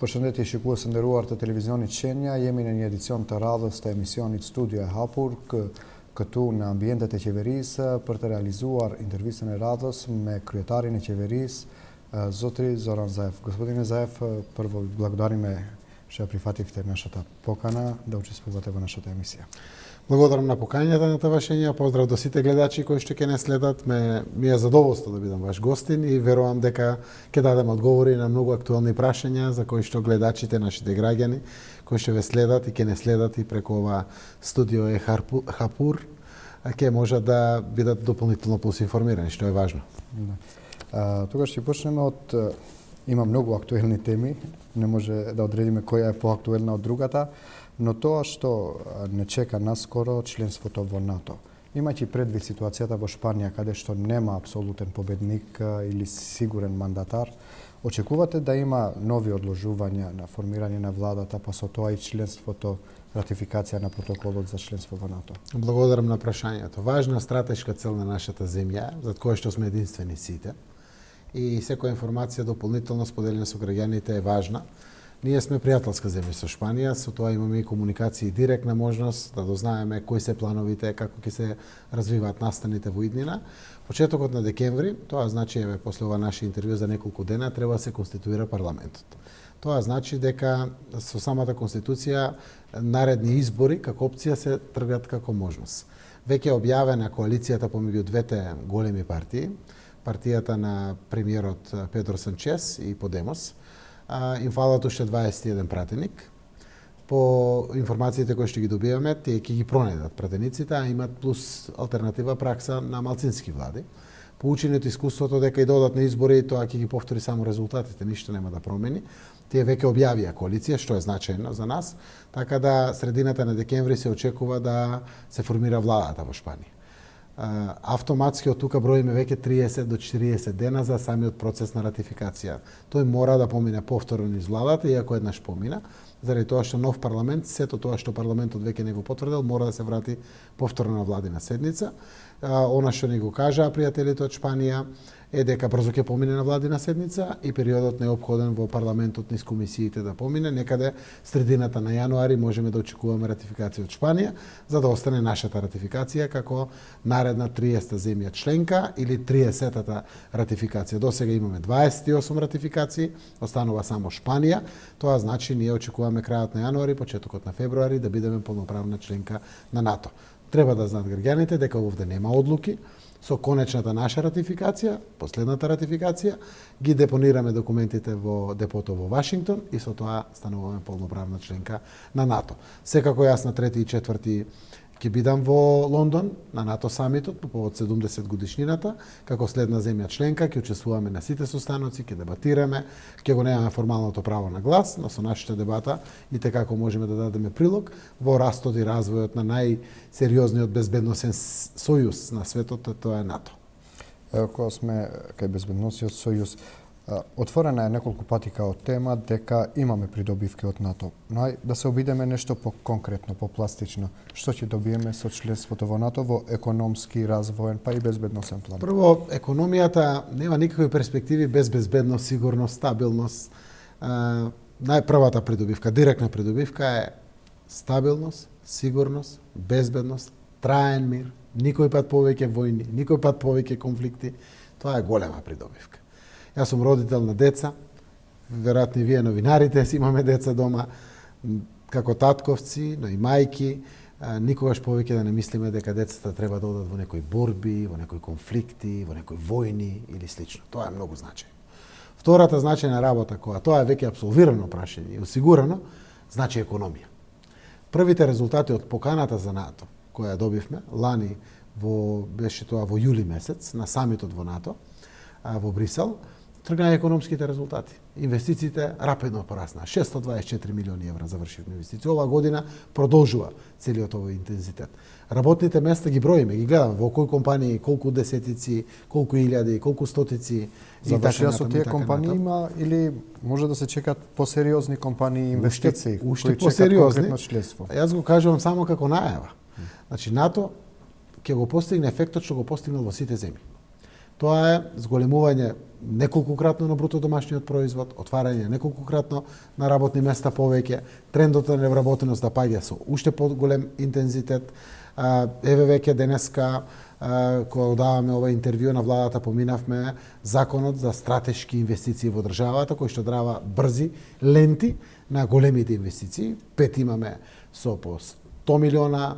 Përshëndetje shikues të nderuar të televizionit Qenia, jemi në një edicion të radhës të emisionit Studio e Hapur, këtu në ambientet e qeverisë për të realizuar intervistën e radhës me kryetarin e qeverisë, zotri Zoran Zaev. Gospodine Zaev, prvo благодариме што прифативте нашата покана да учествувате во нашата емисија. Благодарам на покањата на Тавашења, поздрав до сите гледачи кои што ќе не следат. Ми е задоволство да бидам ваш гостин и верувам дека ќе дадем одговори на многу актуелни прашања за кои што гледачите, нашите граѓани, кои што ве следат и ќе не следат и преку ова студио е Хапур, ќе можат да бидат дополнително информирани, што е важно. Тогаш ќе почнеме од има многу актуелни теми, не може да одредиме која е поактуелна од другата, но тоа што не чека наскоро членството во НАТО. Имајќи предвид ситуацијата во Шпанија, каде што нема апсолутен победник или сигурен мандатар, очекувате да има нови одложувања на формирање на владата, па со тоа и членството, ратификација на протоколот за членство во НАТО? Благодарам на прашањето. Важна стратешка цел на нашата земја, за која што сме единствени сите, и секоја информација дополнително споделена со граѓаните е важна. Ние сме пријателска земја со Шпанија, со тоа имаме и комуникација и директна можност да дознаеме кои се плановите, како ќе се развиваат настаните во иднина. Почетокот на декември, тоа значи еве после ова наше интервју за неколку дена треба да се конституира парламентот. Тоа значи дека со самата конституција наредни избори како опција се тргат како можност. Веќе е објавена коалицијата помеѓу двете големи партии, партијата на премиерот Педро Санчес и Подемос. Им фалат уште 21 пратеник. По информациите кои што ги добиваме, тие ќе ги пронедат пратениците, а имат плюс алтернатива пракса на малцински влади. Поученото искуството дека и додат на избори, тоа ќе ги повтори само резултатите, ништо нема да промени. Тие веќе објавија коалиција, што е значајно за нас, така да средината на декември се очекува да се формира владата во Шпанија. Автоматски од тука броиме веќе 30 до 40 дена за самиот процес на ратификација. Тој мора да помине повторно низ владата, иако еднаш помина, заради тоа што нов парламент, сето тоа што парламентот веќе не го потврдил, мора да се врати повторно на владина седница. Она што ни го кажаа пријателите од Шпанија е дека брзо ќе помине на владина седница и периодот неопходен во парламентот низ комисиите да помине. Некаде средината на јануари можеме да очекуваме ратификација од Шпанија, за да остане нашата ратификација како наредна 30-та земја членка или 30-та ратификација. До сега имаме 28 ратификации, останува само Шпанија. Тоа значи ние очекуваме крајот на јануари, почетокот на февруари да бидеме полноправна членка на НАТО. Треба да знаат граѓаните дека овде нема одлуки. Со конечната наша ратификација, последната ратификација, ги депонираме документите во депото во Вашингтон и со тоа стануваме полноправна членка на НАТО. Секако јас на 3 и 4 ќе бидам во Лондон на НАТО самитот по повод 70 годишнината, како следна земја членка, ќе учествуваме на сите состаноци, ќе дебатираме, ќе го немаме формалното право на глас, но со нашата дебата и така како можеме да дадеме прилог во растот и развојот на најсериозниот безбедносен сојуз на светот, тоа е НАТО. Кога сме кај безбедносниот сојуз, отворена е неколку пати као тема дека имаме придобивки од НАТО. Но да се обидеме нешто по-конкретно, по-пластично. Што ќе добиеме со членството во НАТО во економски, развоен, па и безбедносен план? Прво, економијата нема никакви перспективи без безбедност, сигурност, стабилност. Најпрвата придобивка, директна придобивка е стабилност, сигурност, безбедност, траен мир, никој пат повеќе војни, никој пат повеќе конфликти. Тоа е голема придобивка. Јас сум родител на деца, веројатно и вие новинарите си имаме деца дома, како татковци, но и мајки, никогаш повеќе да не мислиме дека децата треба да одат во некои борби, во некои конфликти, во некои војни или слично. Тоа е многу значајно. Втората значајна работа, која тоа е веќе апсолвирано прашање и осигурано, значи економија. Првите резултати од поканата за НАТО, која добивме лани беше тоа во јули месец на самитот во НАТО, во Брисел, тргнаја економските резултати. Инвестициите рапидно порасна. 624 милиони евра завршивме инвестиции. Оваа година продолжува целиот овој интензитет. Работните места ги броиме, ги гледаме во кои компании, колку десетици, колку илјади, колку стотици Завршија со тие компании има или може да се чекат посериозни компании инвестиции уште кои чекат конкретно членство? Јас го кажувам само како најава. Значи НАТО ќе го постигне ефектот што го постигнал во сите земји. Тоа е зголемување неколкукратно на бруто домашниот производ, отварање неколкукратно на работни места повеќе, трендот на невработеност да паѓа со уште поголем интензитет. Еве веќе денеска кога даваме ова интервју на владата поминавме законот за стратешки инвестиции во државата кој што дава брзи ленти на големите инвестиции. 5 имаме со по 100 милиона,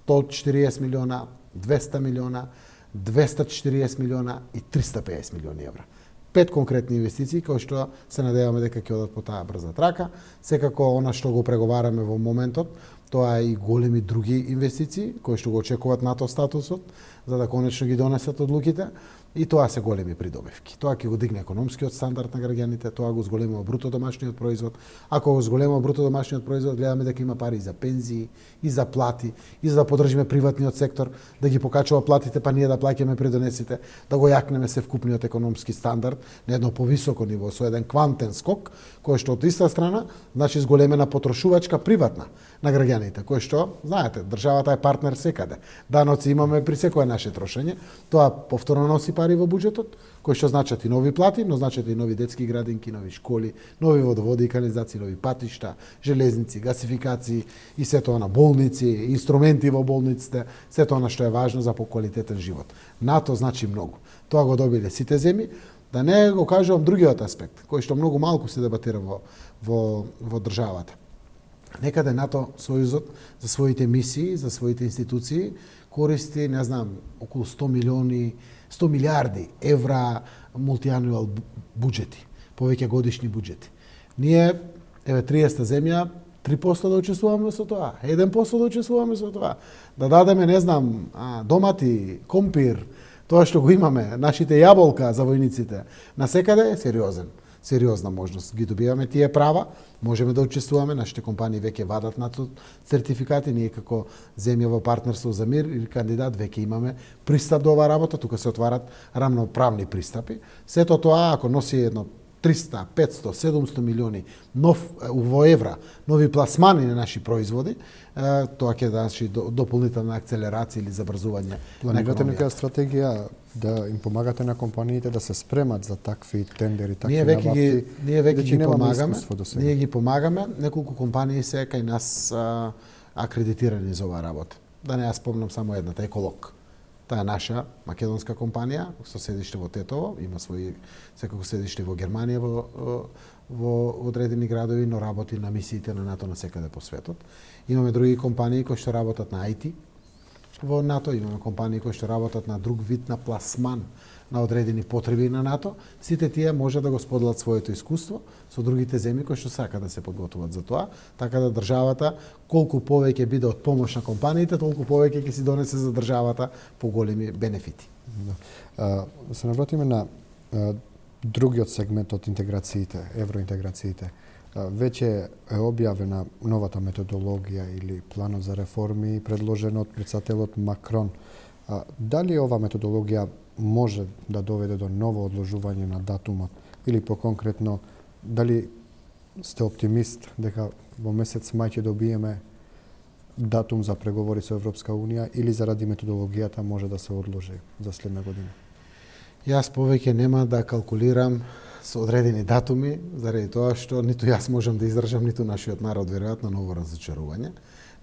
140 милиона, 200 милиона, 240 милиона и 350 милиони евра. 5 конкретни инвестиции кои што се надеваме дека ќе одат по таа брза трака. Секако она што го преговараме во моментот, тоа е и големи други инвестиции кои што го очекуваат НАТО статусот за да конечно ги донесат одлуките и тоа се големи придобивки. Тоа ќе го дигне економскиот стандард на граѓаните, тоа го зголемува бруто домашниот производ. Ако го зголемува бруто домашниот производ, гледаме дека има пари и за пензии, и за плати, и за да поддржиме приватниот сектор, да ги покачува платите, па ние да плаќаме придонесите, да го јакнеме севкупниот економски стандард на едно повисоко ниво, со еден квантен скок, кој што од иста страна значи зголемена потрошувачка приватна на граѓаните, кој што, знаете, државата е партнер секаде. Даноци имаме при секое наше трошење, тоа повторно носи пари во буџетот, кои што значат и нови плати, но значат и нови детски градинки, нови школи, нови водоводи и канализации, нови патишта, железници, гасификации и се тоа на болници, инструменти во болниците, се тоа што е важно за поквалитетен живот. НАТО значи многу. Тоа го добиле сите земји. Да не го кажувам другиот аспект, кој што многу малку се дебатира во државата. Некаде НАТО Сојузот за своите мисии, за своите институции користи, не знам, околу 100 милиарди евра мултиануал буџети, повеќе годишни буџети. Ние, еве 30 земја, 3% да учествуваме со тоа, 1% да учествуваме со тоа. Да дадеме, не знам, домати, компир, тоа што го имаме, нашите јаболка за војниците, на секаде е сериозна можност. Ги добиваме тие права, можеме да учествуваме, нашите компании веќе вадат НАТО сертификати, ние како земја во партнерство за мир или кандидат веќе имаме пристап до оваа работа, тука се отварат рамноправни пристапи. Сето тоа ако носи едно 300, 500, 700 милиони во евра нови пласмани на наши производи, тоа ќе значи дополнителна акцелерација или забрзување. Планирате нека стратегија да им помагате на компаниите да се спремат за такви тендери, такви набавки? Ние веќе ги помагаме. Ние ги помагаме. Неколку компании се кај нас акредитирани за оваа работа. Да не ја спомнам само едната, Еколог. Таа е наша македонска компанија со седиште во Тетово, има своји секако седиште во Германија во одредени градови, но работи на мисиите на НАТО насекаде по светот. Имаме други компании кои што работат на IT во НАТО, имаме компании кои што работат на друг вид на пласман на одредени потреби на НАТО. Сите тие може да го споделат своето искуство со другите земји кои што сакаат да се подготвуваат за тоа, така да државата колку повеќе биде од помош на компаниите, толку повеќе ќе си донесе за државата поголеми бенефити. Да се навратиме на другиот сегмент од интеграциите, евроинтеграциите. Веќе е објавена новата методологија или планот за реформи предложен од претседателот Макрон. Дали ова методологија може да доведе до ново одложување на датумот или поконкретно дали сте оптимист дека во месец мај ќе добиеме датум за преговори со Европска Унија или заради методологијата може да се одложи за следна година? Јас повеќе нема да калкулирам со одредени датуми, заради тоа што ниту јас можам да издржам, ниту нашиот народ веројатно ново разочарување.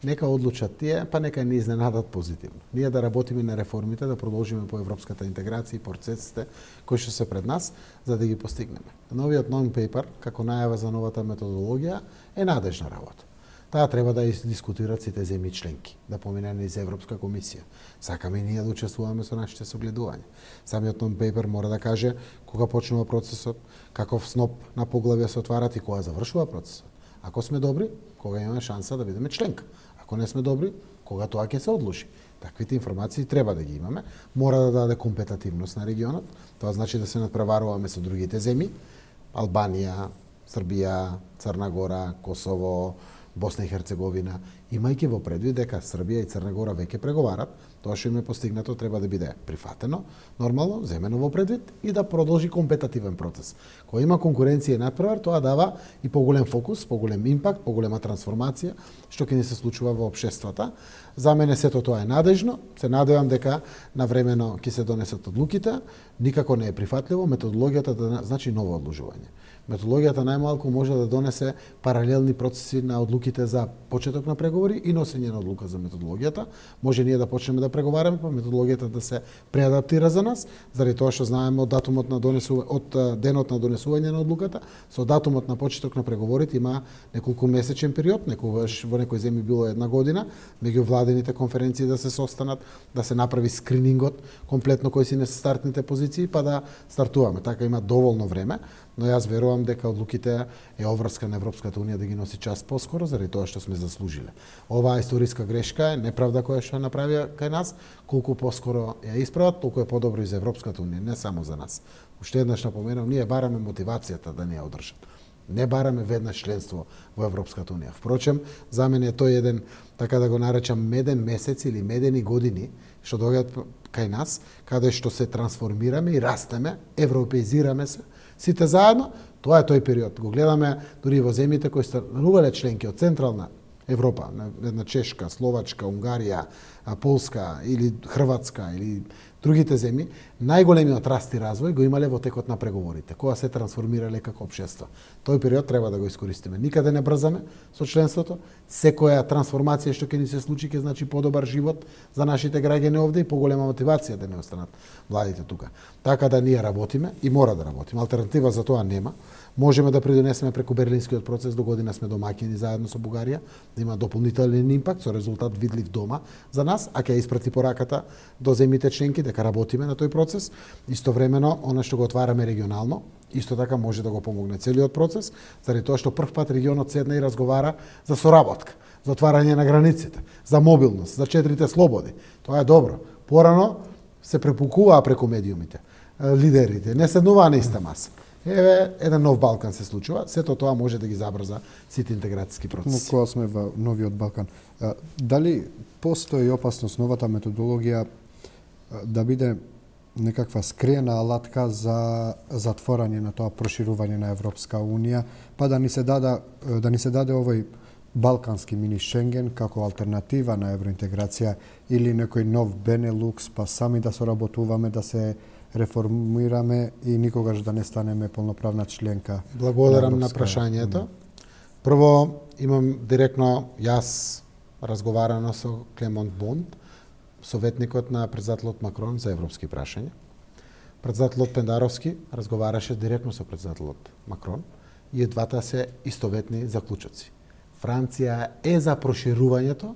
Нека одлучат тие, па нека ни изненадат позитивно. Ние да работиме на реформите, да продолжиме по европската интеграција и процесите кои што се пред нас, за да ги постигнеме. Новиот non-paper, како најава за новата методологија, е надежна работа. Таа треба да дискутират сите земји членки, да помине низ Европска комисија. Сакаме и ние да учествуваме со нашите согледувања. Самиот non-paper мора да каже кога почнува процесот, каков сноп на поглавја се отварат и кога завршува процесот. Ако сме добри, кога имаме шанса да бидеме членка. Ако не сме добри, кога тоа ќе се одлучи. Таквите информации треба да ги имаме, мора да даде компетативност на регионот, тоа значи да се надпреваруваме со другите земји, Албанија, Србија, Црна Гора, Косово, Босна и Херцеговина, имајќи во предвид дека Србија и Црна Гора веќе преговарат, тоа што им е постигнато треба да биде прифатено, нормално, земено во предвид и да продолжи компетативен процес. Кога има конкуренција и надпревар, тоа дава и поголем фокус, поголем импакт, поголема трансформација, што ќе ни се случува во општествата. За мене сето тоа е надежно, се надевам дека навремено ќе се донесат одлуките, никако не е прифатливо методологијата да значи ново одлужување. Методологијата најмалку може да донесе паралелни процеси на одлуките за почеток на преговори и носење на одлука за методологијата. Може ние да почнеме да преговараме, па методологијата да се преадаптира за нас, заради тоа што знаеме од датумот на од денот на донесување на одлуката, со датумот на почеток на преговорите има неколку месечен период, некогаш во некои земји било 1 година, меѓу владените конференции да се состанат, да се направи скринингот комплетно кои си не се стартните позиции, па да стартуваме. Така има доволно време, но јас верувам дека одлуките е обврска на Европската унија да ги носи час поскоро, заради тоа што сме заслужиле. Оваа историска грешка е неправда која што ја направија кај нас, колку поскоро ја исправат, толку е подобро и за Европската унија, не само за нас. Уште еднаш напоменам, ние бараме мотивацијата да не ја одржат. Не бараме веднаш членство во Европската унија. Впрочем, за мене е тој еден, така да го наречам, меден месец или медени години што доаѓаат кај нас, каде што се трансформираме и растеме, европеизираме се, сите заедно. Тоа е тој период. Го гледаме дури во земјите кои станувале членки од Централна Европа, една Чешка, Словачка, Унгарија, Полска или Хрватска или другите земји, најголемиот раст и развој го имале во текот на преговорите, кога се трансформирале како општество. Тој период треба да го искористиме. Никаде не брзаме со членството. Секоја трансформација што ќе ни се случи ќе значи подобар живот за нашите граѓани овде и поголема мотивација да не останат владите тука. Така да ние работиме и мора да работиме. Алтернатива за тоа нема. Можеме да придонесеме преку Берлинскиот процес, до година сме домаќини заедно со Бугарија, да има дополнителен импакт со резултат видлив дома за нас, а ќе испрати пораката до земјите членки дека работиме на тој процес. Истовремено, она што го отвараме регионално, исто така може да го помогне целиот процес, заради тоа што првпат регионот седна и разговара за соработка, за отварање на границите, за мобилност, за 4 слободи. Тоа е добро. Порано се препукуваа преку медиумите, лидерите, не седнуваа на иста маса. Еве, еден нов Балкан се случува, сето тоа може да ги забрза сите интеграцијски процеси. Кога сме во новиот Балкан, дали постои опасност новата методологија да биде некаква скриена алатка за затворање на тоа проширување на Европска унија, па да ни се даде овој балкански мини Шенген како алтернатива на евроинтеграција или некој нов Бенелукс, па сами да соработуваме, да се реформираме и никогаш да не станеме полноправна членка. Благодарам на прашањето. Прво, имам директно јас разговарано со Клемонт Бонд, советникот на председателот Макрон за европски прашања. Председателот Пендаровски разговараше директно со председателот Макрон и двата се истоветни заклучоци. Франција е за проширувањето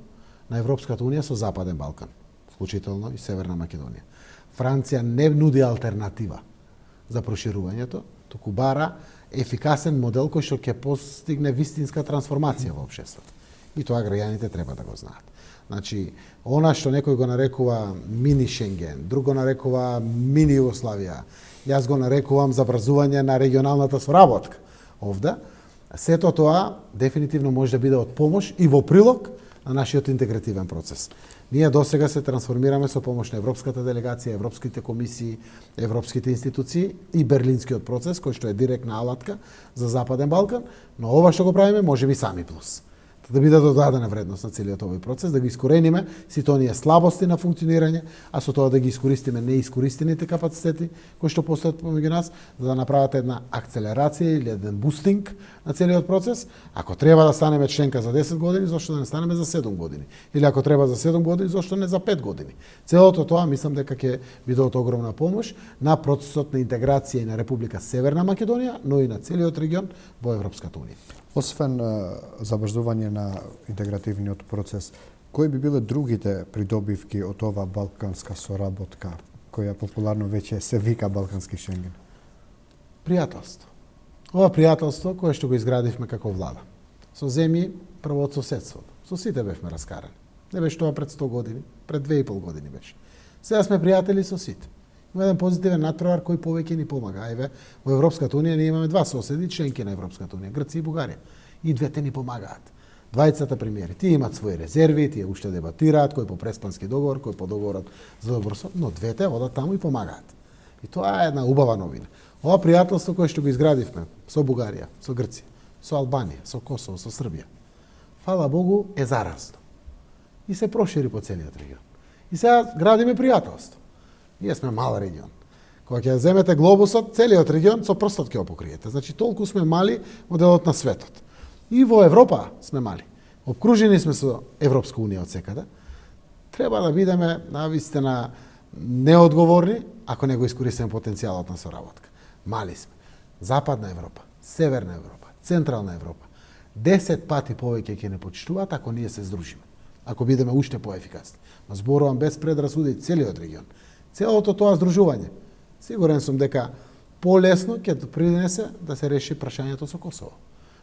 на Европската унија со Западен Балкан, вклучително и Северна Македонија. Франција не нуди алтернатива за проширувањето, туку бара ефикасен модел кој што ќе постигне вистинска трансформација во општеството. И тоа граѓаните треба да го знаат. Значи, она што некој го нарекува мини Шенген, друг го нарекува мини Југославија, јас го нарекувам забрзување на регионалната соработка овде, сето тоа дефинитивно може да биде од помош и во прилог на нашиот интегративен процес. Ние досега се трансформираме со помош на Европската делегација, Европските комисии, Европските институции и Берлинскиот процес, кој што е директна алатка за Западен Балкан, но ова што го правиме може би сами плюс. Да биде додадена вредност на целиот овој процес, да ги искорениме сите оние слабости на функционирање, а со тоа да ги искористиме неискористените капацитети кои што постојат помеѓу нас, за да направат една акцелерација или еден бустинг на целиот процес. Ако треба да станеме членка за 10 години, зошто да не станеме за 7 години? Или ако треба за 7 години, зошто не за 5 години? Целото тоа мислам дека ќе биде од огромна помош на процесот на интеграција и на Република Северна Македонија, но и на целиот регион во Европската унија. Освен забрзување на интегративниот процес, кои би биле другите придобивки од ова балканска соработка, која популарно веќе се вика Балкански Шенген? Пријателство. Ова пријателство кое што го изградивме како влада. Со земји прво од соседството. Со сите бевме раскарани. Не беше тоа пред 100 години, пред 2,5 години беше. Сега сме пријатели со сите. Има еден позитивен натпревар кој повеќе ни помага. Ајве, во Европската унија ние имаме два соседи, членки на Европската унија, Грција и Бугарија. И двете ни помагаат. Двајцата премиери, тие имаат своји резерви, тие уште дебатираат, кој по преспански договор, кој по договорот за добросот, но двете одат таму и помагаат. И тоа е една убава новина. Ова пријателство кое што го изградивме со Бугарија, со Грција, со Албанија, со Косово, со Србија, фала Богу, е заразно. И се прошири по целиот регион. И сега градиме пријателство. Ние сме мал регион. Кога ќе земете глобусот, целиот регион со прстот ќе го покриете. Значи толку сме мали во делот на светот. И во Европа сме мали. Обкружени сме со Европска унија од секаде. Треба да бидеме навистина неодговорни ако не го искористиме потенцијалот на соработка. Мали сме. Западна Европа, Северна Европа, Централна Европа. 10 пати повеќе ќе не почитуваат ако ние се здружиме. Ако бидеме уште поефикасни. Но зборувам без предрасуди целиот регион. Целото тоа здружување. Сигурен сум дека полесно ќе допринесе да се реши прашањето со Косово.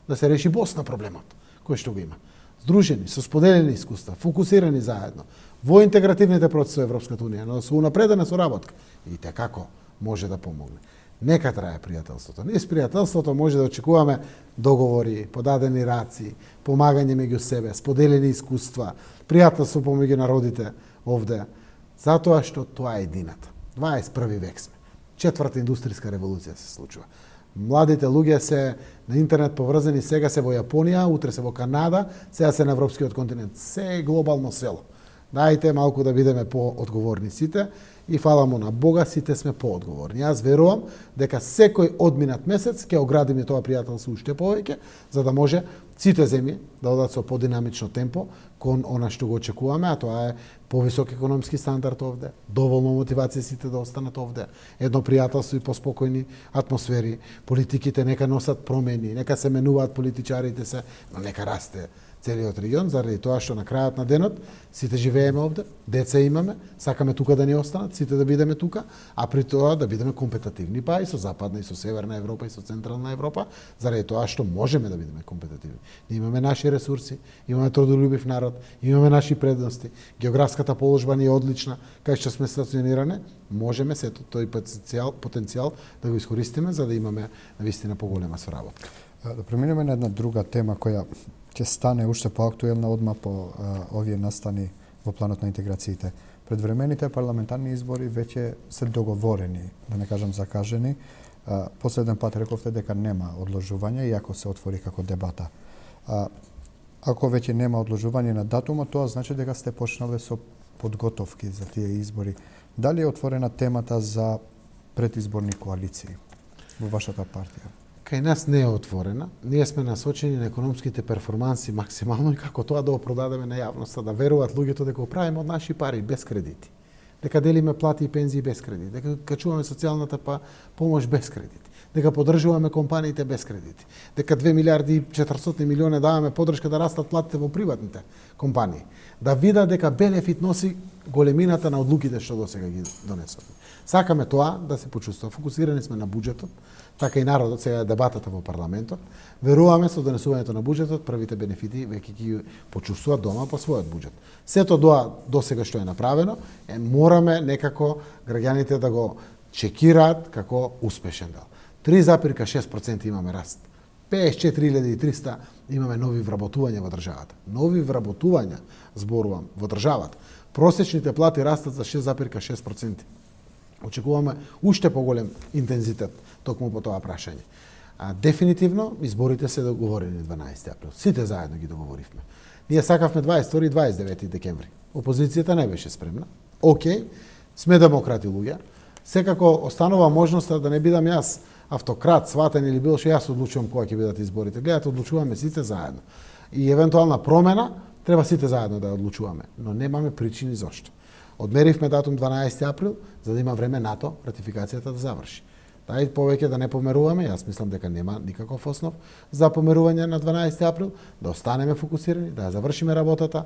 Да се реши Босна проблемот, кој што го има. Здружени, со споделени искуства, фокусирани заедно, во интегративните процеси во Европската унија, но со унапредена соработка. И како може да помогне. Нека трае пријателството. Низ пријателството може да очекуваме договори, подадени раци, помагање меѓу себе, споделени искуства, пријателство помеѓу народите овде, затоа што тоа е едината. 21 век сме. 4-та индустријска револуција се случува. Младите луѓе се на интернет поврзани, сега се во Јапонија, утре се во Канада, сега се на европскиот континент. Се е глобално село. Дајте малку да бидеме поодговорни сите и фала му на Бога, сите сме поодговорни. Јас верувам дека секој одминат месец ќе оградиме тоа пријателство уште повеќе, за да може сите земји да одат со подинамично темпо кон она што го очекуваме, а тоа е повисок економски стандард овде, доволно мотивација сите да останат овде, едно пријателство и поспокојни атмосфери, политиките нека носат промени, нека се менуваат политичарите се, но нека расте целиот регион, заради тоа што на крајот на денот сите живееме овде, деца имаме, сакаме тука да ни останат, сите да бидеме тука, а при тоа да бидеме компетативни, па и со Западна, и со Северна Европа, и со Централна Европа, заради тоа што можеме да бидеме компетативни. Ние имаме наши ресурси, имаме трудолюбив народ, имаме наши предности, географската положба ни е одлична, кај што сме стационирани, можеме сето тој потенцијал да го искористиме за да имаме навистина поголема соработка. Да преминеме на една друга тема која ќе стане уште поактуелна одма по овие настани во планот на интеграциите. Предвремените парламентарни избори веќе се договорени, да не кажам закажени. Последен пат рековте дека нема одложување, иако се отвори како дебата. Ако веќе нема одложување на датумот, тоа значи дека сте почнале со подготовки за тие избори. Дали е отворена темата за предизборни коалиции во вашата партија? Кај нас не е отворена. Ние сме насочени на економските перформанси максимално и како тоа да го продадеме на јавноста, да веруваат луѓето дека го правиме од наши пари, без кредити. Дека делиме плати и пензии без кредити, дека качуваме социјалната помош без кредити, дека поддржуваме компаниите без кредити, дека 2 милиарди и 400 милиони даваме поддршка да растат платите во приватните компании, да видат дека бенефит носи големината на одлуките што досега ги донесовме. Сакаме тоа да се почувствува. Фокусирани сме на буџетот, така и народот, сега е дебатата во парламентот. Веруваме со донесувањето на буџетот, првите бенефити веќе ги почувствуваат дома по својот буџет. Сето до сега што е направено, мораме некако граѓаните да го чекираат како успешен дел. 3,6% имаме раст. 54.300 имаме нови вработувања во државата. Нови вработувања, зборувам, во државата. Просечните плати растат за 6,6%. Очекуваме уште поголем интензитет токму по тоа прашање. Дефинитивно, изборите се договорени 12 април. Сите заедно ги договоривме. Ние сакавме 22 и 29 декември. Опозицијата не беше спремна. Океј, сме демократи луѓе. Секако останува можноста да не бидам јас автократ, сватен или било што јас одлучувам кои ќе бидат изборите. Гледате, одлучуваме сите заедно. И евентуална промена треба сите заедно да одлучуваме, но немаме причини зошто. Одмеривме датум 12 април, за да има време НАТО ратификацијата да заврши. Дај повеќе да не померуваме, јас мислам дека нема никаков основ за померување на 12 април, да останеме фокусирани, да ја завршиме работата.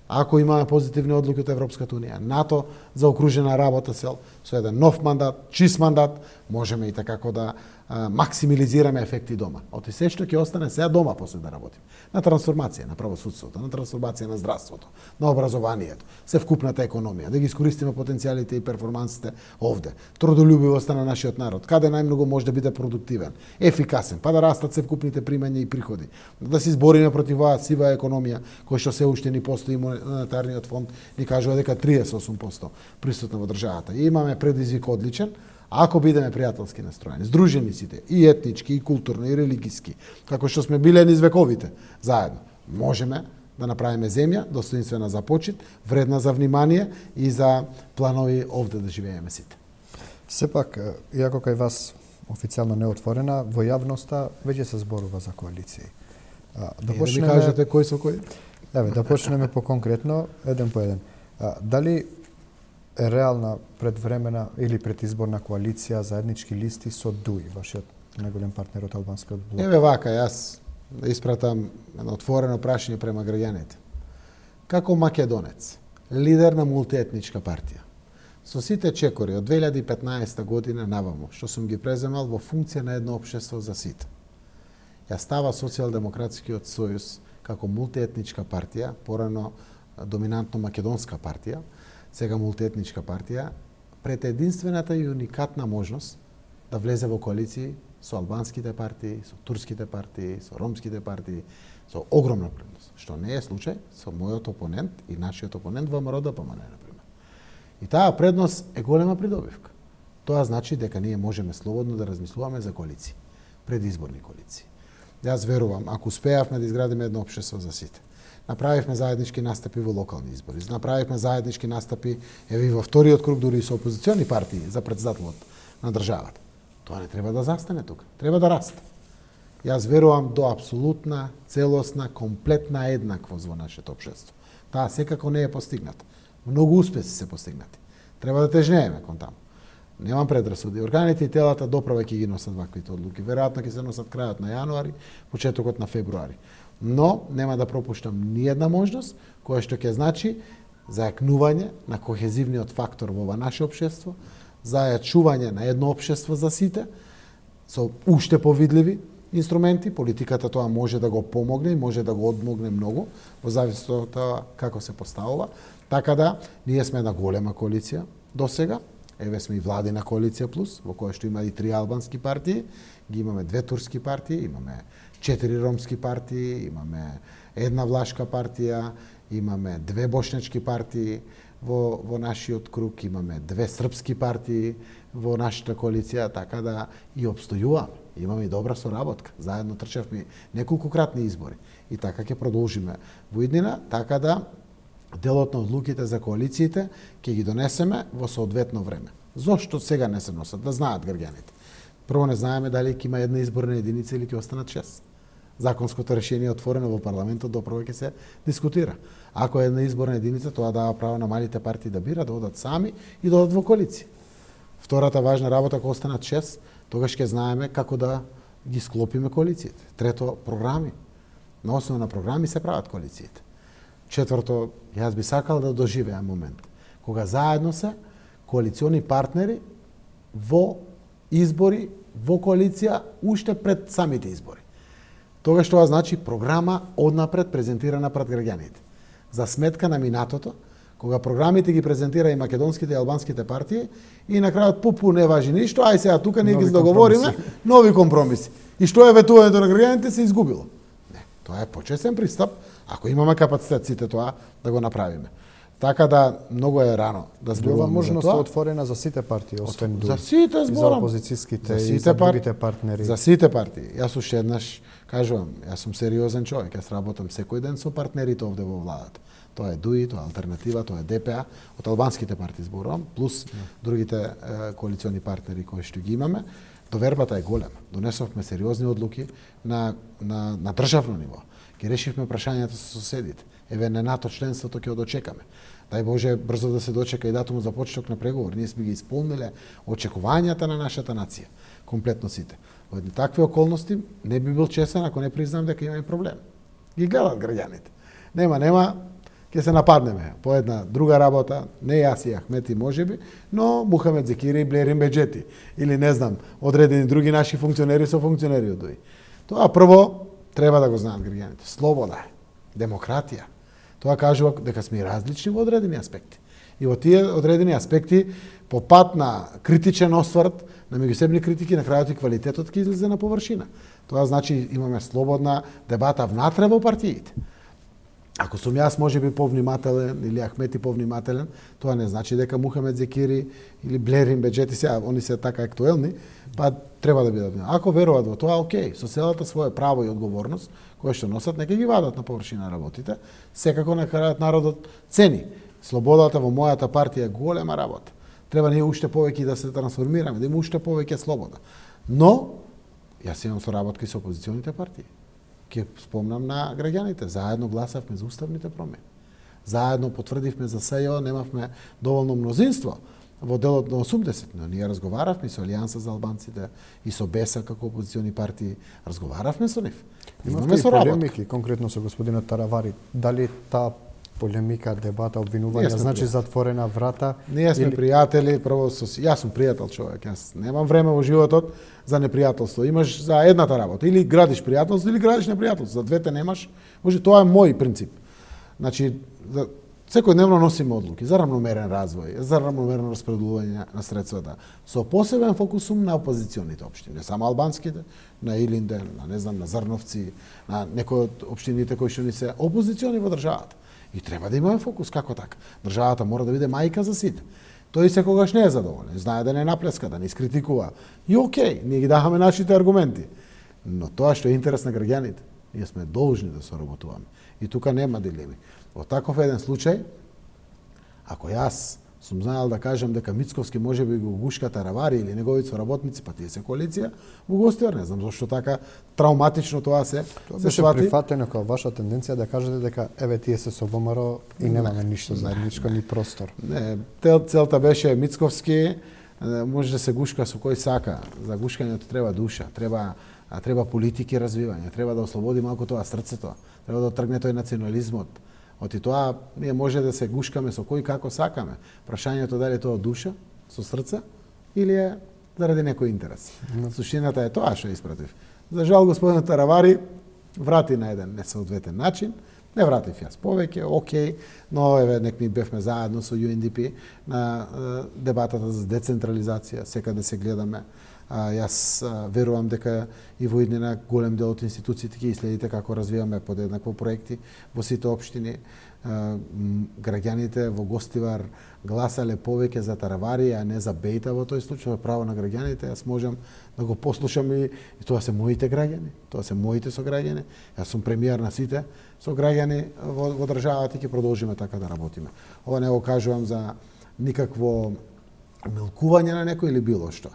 Ако имаме позитивни одлуки од Европската унија, НАТО за окружена работа со еден нов мандат, чист мандат, можеме и така да максимализираме ефекти дома. Оти се што ќе остане сега дома после да работиме. На трансформација на правосудството, на трансформација на здравството, на образованието, се вкупната економија, да ги искористиме потенцијалите и перформансите овде. Трудолюбивоста на нашиот народ, каде најмногу може да биде продуктивен, ефикасен, па да растат се вкупните примања и приходи. Да се избориме против оваа сива економија, која што се уште ни постои, монетарниот фонд ни кажува дека 38% присутна во државата. И имаме предизвик одличен. Ако бидеме пријателски настроени, здружени сите, и етнички, и културно, и религиски, како што сме биле низ вековите, заедно, можеме да направиме земја достоинствена за почит, вредна за внимание и за планови овде да живееме сите. Сепак, иако кај вас официјално не е отворена, во јавноста веќе се зборува за коалиции. Да почнеме... ми кажете кој со кој? Еве, да почнеме по конкретно, еден по еден. Дали е реална предвремена или предизборна коалиција заеднички листи со ДУИ, вашиот најголем партнер од албанскиот блок? Еве вака, јас да испратам едно отворено прашање према граѓаните. Како македонец, лидер на мултиетничка партија, со сите чекори од 2015 година наваму, што сум ги преземал во функција на едно општество за сите, ја става Социјалдемократскиот сојуз како мултиетничка партија, порано доминантно македонска партија, сега мултиетничка партија, пред единствената и уникатна можност да влезе во коалиции со албанските партии, со турските партии, со ромските партии, со огромна предност, што не е случај со мојот опонент и нашиот опонент ВМРО ДПМН, например. И таа предност е голема придобивка. Тоа значи дека ние можеме слободно да размислуваме за коалиции, предизборни коалиции. Јас верувам, ако успеавме да изградиме едно општество за сите, направивме заеднички настапи во локални избори, направивме заеднички настапи еве и во вториот круг дури со опозициони партии за претседателот на државата. Тоа не треба да застане тука, треба да расте. Јас верувам до апсолутна, целосна, комплетна еднаквост во нашето општество. Таа секако не е постигната. Многу успеси се постигнати. Треба да тежнееме кон таму. Немам предрасуди. Органите и телата доправа ќе ги носат ваквите одлуки. Веројатно ќе се носат крајот на јануари, почетокот на февруари. Но нема да пропуштам ни една можност која што ќе значи зајакнување на кохезивниот фактор во наше општество, зајачување на едно општество за сите со уште повидливи инструменти. Политиката тоа може да го помогне и може да го одмогне многу во зависност од тоа како се поставува. Така да ние сме една голема коалиција досега. Еве сме и владина коалиција плюс, во која што има и 3 албански партии, ги имаме 2 турски партии, имаме 4 ромски партии, имаме една влашка партија, имаме 2 бошњачки партии во нашиот круг, имаме 2 српски партии во нашата коалиција, така да и обстојуваме. Имаме и добра соработка. Заедно трчавме неколкократни избори. И така ќе продолжиме во иднина, така да делот на одлуките за коалициите ќе ги донесеме во соодветно време. Зошто сега не се носат? Да знаат граѓаните. Прво не знаеме дали ќе има една изборна единица или ќе останат 6. Законското решение е отворено во парламентот, допрво ќе се дискутира. Ако е една изборна единица, тоа дава право на малите партии да бират, да одат сами и да одат во коалиција. Втората важна работа, ако останат 6, тогаш ќе знаеме како да ги склопиме коалициите. Трето, програми. На основа на програми се прават коалициите. Четврто, јас би сакал да доживеам момент кога заедно се коалициони партнери во избори, во коалиција, уште пред самите избори. Тогаш тоа значи програма однапред презентирана пред граѓаните. За сметка на минатото, кога програмите ги презентира и македонските и албанските партии, и на крајот пупу не важи ништо, ај сега тука ние ги договориме нови компромиси. И што е ветувањето на граѓаните се изгубило. Не, тоа е почесен пристап, ако имаме капацитет сите тоа да го направиме. Така да многу е рано да зборуваме за тоа. Можноста отворена за сите партии, освен ДУИ. За сите зборам. И за опозицијските и за другите партнери. За сите партии. Јас уште еднаш кажувам, јас сум сериозен човек, јас работам секој ден со партнерите овде во владата. Тоа е ДУИ, тоа е Алтернатива, тоа е ДПА, од албанските партии зборувам, плюс другите коалициони партнери кои што ги имаме. Довербата е голема. Донесовме сериозни одлуки на државно ниво. Ги решивме прашањата со соседите. Еве на НАТО членството ќе дочекаме. Дај Боже брзо да се дочека и датумот за почеток на преговори. Ние сме ги исполниле очекувањата на нашата нација, комплетно сите. Во едни такви околности не би бил честен ако не признам дека има и проблем. Ги гледат граѓаните. Нема, ќе се нападнеме по една друга работа, не јас и Ахмети можеби, но Мухамед Зекири и Блерин Беджети или не знам, одредени други наши функционери со функционери од ДОИ. Тоа прво треба да го знаат граѓаните. Слобода е, демократија. Тоа кажува дека сме различни во одредени аспекти. И во тие одредени аспекти, по пат на критичен осврт, на меѓусебни критики, на крајот и квалитетот ќе излезе на површина. Тоа значи имаме слободна дебата внатре во партиите. Ако сум јас можеби повнимателен или Ахмети повнимателен, тоа не значи дека Мухамед Зекири или Блерин Беджети сега, они се така актуелни, па треба да бидат. Ако веруваат во тоа, окей, со целата своја право и одговорност, која што носат, нека ги вадат на површина работите. Секако на крајот народот цени. Слободата во мојата партија е голема работа. Треба ние уште повеќе да се трансформираме, да има уште повеќе слобода. Но, јас имам соработки со опозиционите партии. Ке спомнам на граѓаните, заедно гласавме за уставните промени. Заедно потврдивме за СЈО, немавме доволно мнозинство во делот на 80, но ние разговаравме со Алијанса за албанците и со БЕСА како опозициони партии, разговаравме со нив. Имавте и полемики, конкретно со господинот Таравари. Дали таа полемика, дебата, обвинување, значи затворена врата? Ние сме пријатели, прво јас сум пријател човек, јас немам време во животот за непријателство. Имаш за едната работа, или градиш пријателство, или градиш непријателство. За двете немаш. Може, тоа е мој принцип. Значи, секојдневно носиме одлуки за рамномерен развој, за рамномерно распределување на средствата, со посебен фокусум на опозиционите општини, не само албанските, на Илинден, на не знам, на Зрновци, на некои од општините кои што ни се опозициони во државата. И треба да имаме фокус, како така? Државата мора да биде мајка за сите. Тој секогаш не е задоволен, знае да не наплеска, да не искритикува. И окей, ние ги дахаме нашите аргументи. Но тоа што е интерес на граѓаните, ние сме должни да соработуваме. И тука нема дилеми. Во таков еден случај, ако јас сум знаел да кажам дека Мицковски може би го гушка Таравари или неговите соработници, па тие се коалиција, во гостиар, не знам зашто така травматично тоа се беше прифатено како ваша тенденција да кажете дека еве тие се со ВМРО и немаме ништо заедничко ни простор. Не, целта беше Мицковски може да се гушка со кој сака. За гушкањето треба душа, треба политики развивање, треба да ослободи малку тоа срцето, треба да тргне тој национализмот. Оти тоа ние може да се гушкаме со кој како сакаме. Прашањето дали е тоа душа, со срце или е заради некој интерес. Суштината е тоа што е испратив. За жал господин Таравари врати на еден несоодветен начин. Не вратив јас повеќе, окей, но еве нек ми бевме заедно со UNDP на дебатата за децентрализација, секаде се гледаме. Јас верувам дека и во иднина голем дел од институциите ќе следите како развиваме подеднакво проекти во сите општини. Граѓаните во Гостивар гласале повеќе за Таравари, а не за Бејта во тој случај, право на граѓаните. Јас можам да го послушам и тоа се моите граѓани, тоа се моите сограѓани. Јас сум премиер на сите сограѓани во државата и ќе продолжиме така да работиме. Ова не го кажувам за никакво милкување на некој или било што.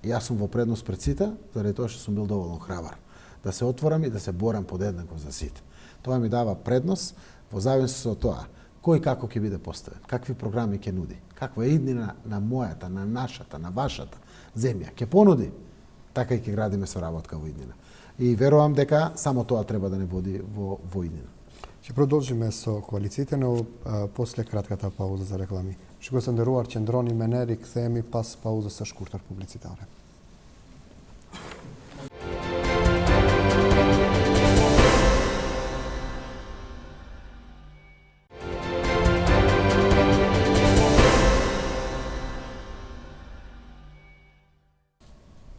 Јас сум во предност пред сите, заради тоа што сум бил доволно храбар да се отворам и да се борам подеднакво за сите. Тоа ми дава предност во зависност од тоа кој како ќе биде поставен, какви програми ќе нуди, каква е иднина на мојата, на нашата, на вашата земја ќе понуди, така и ќе градиме соработка во иднина. И верувам дека само тоа треба да не води во иднина. Ќе продолжиме со коалициите, но после кратката пауза за реклами. Ще го сандеруар Чендрони Менери, кθеми пас пауза со шкуртар публицитаре.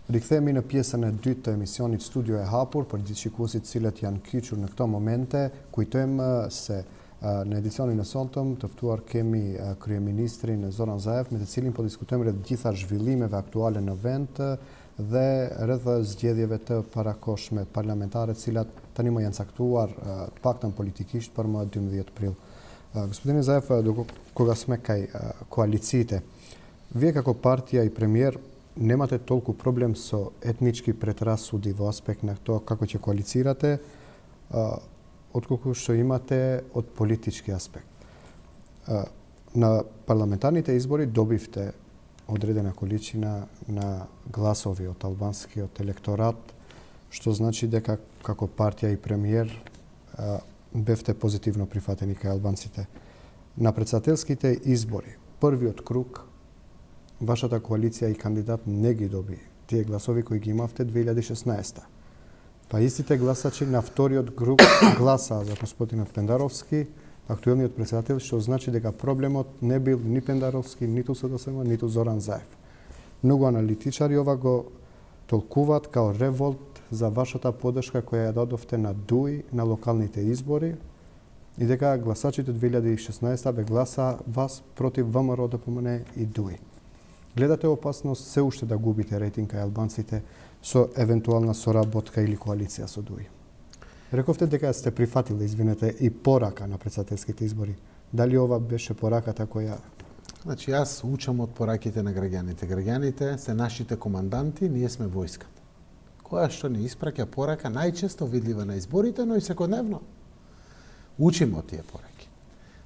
Rikthehemi në pjesën e dytë të emisionit Studio e hapur për gjithëshikuesit cilët janë kyçur në këto momente. Kujtojmë se në edicionin e sotëm të ftuar kemi kryeministrin Zoran Zaev, me të cilin po diskutojmë rreth gjitha zhvillimeve aktuale në vend dhe rreth zgjedhjeve të parakohshme parlamentare, të cilat tani më janë caktuar të paktën politikisht për më 12 prill. Gospodine Zaev, koga sme kaj koalicite, vije kako partija i premijer nemate toliko problem со етнички предрасуди во аспект на тоа како ќе коалицирате, отколку што имате од политички аспект. На парламентарните избори добивте одредена количина на гласови од албанскиот електорат, што значи дека како партија и премиер бевте позитивно прифатени кај албанците. На председателските избори, првиот круг, вашата коалиција и кандидат не ги доби тие гласови кои ги имавте 2016. Па истите гласачи на вториот круг гласаа за господинот Пендаровски, актуелниот председател, што значи дека проблемот не бил ни Пендаровски, ниту СДСМ, ниту Зоран Заев. Многу аналитичари ова го толкуваат као револт за вашата поддршка која ја дадовте на ДУИ на локалните избори и дека гласачите 2016 бе гласа вас против ВМРО, ДПМН и ДУИ. Гледате опасност се уште да губите рейтинг кај албанците со евентуална соработка или коалиција со ДУИ? Рековте дека сте прифатили, извинете, и порака на председателските избори. Дали ова беше пораката која... Значи, јас учам од пораките на граѓаните. Граѓаните се нашите команданти, ние сме војската. Која што ни испраќа порака, најчесто видлива на изборите, но и секојдневно. Учиме од тие пораки.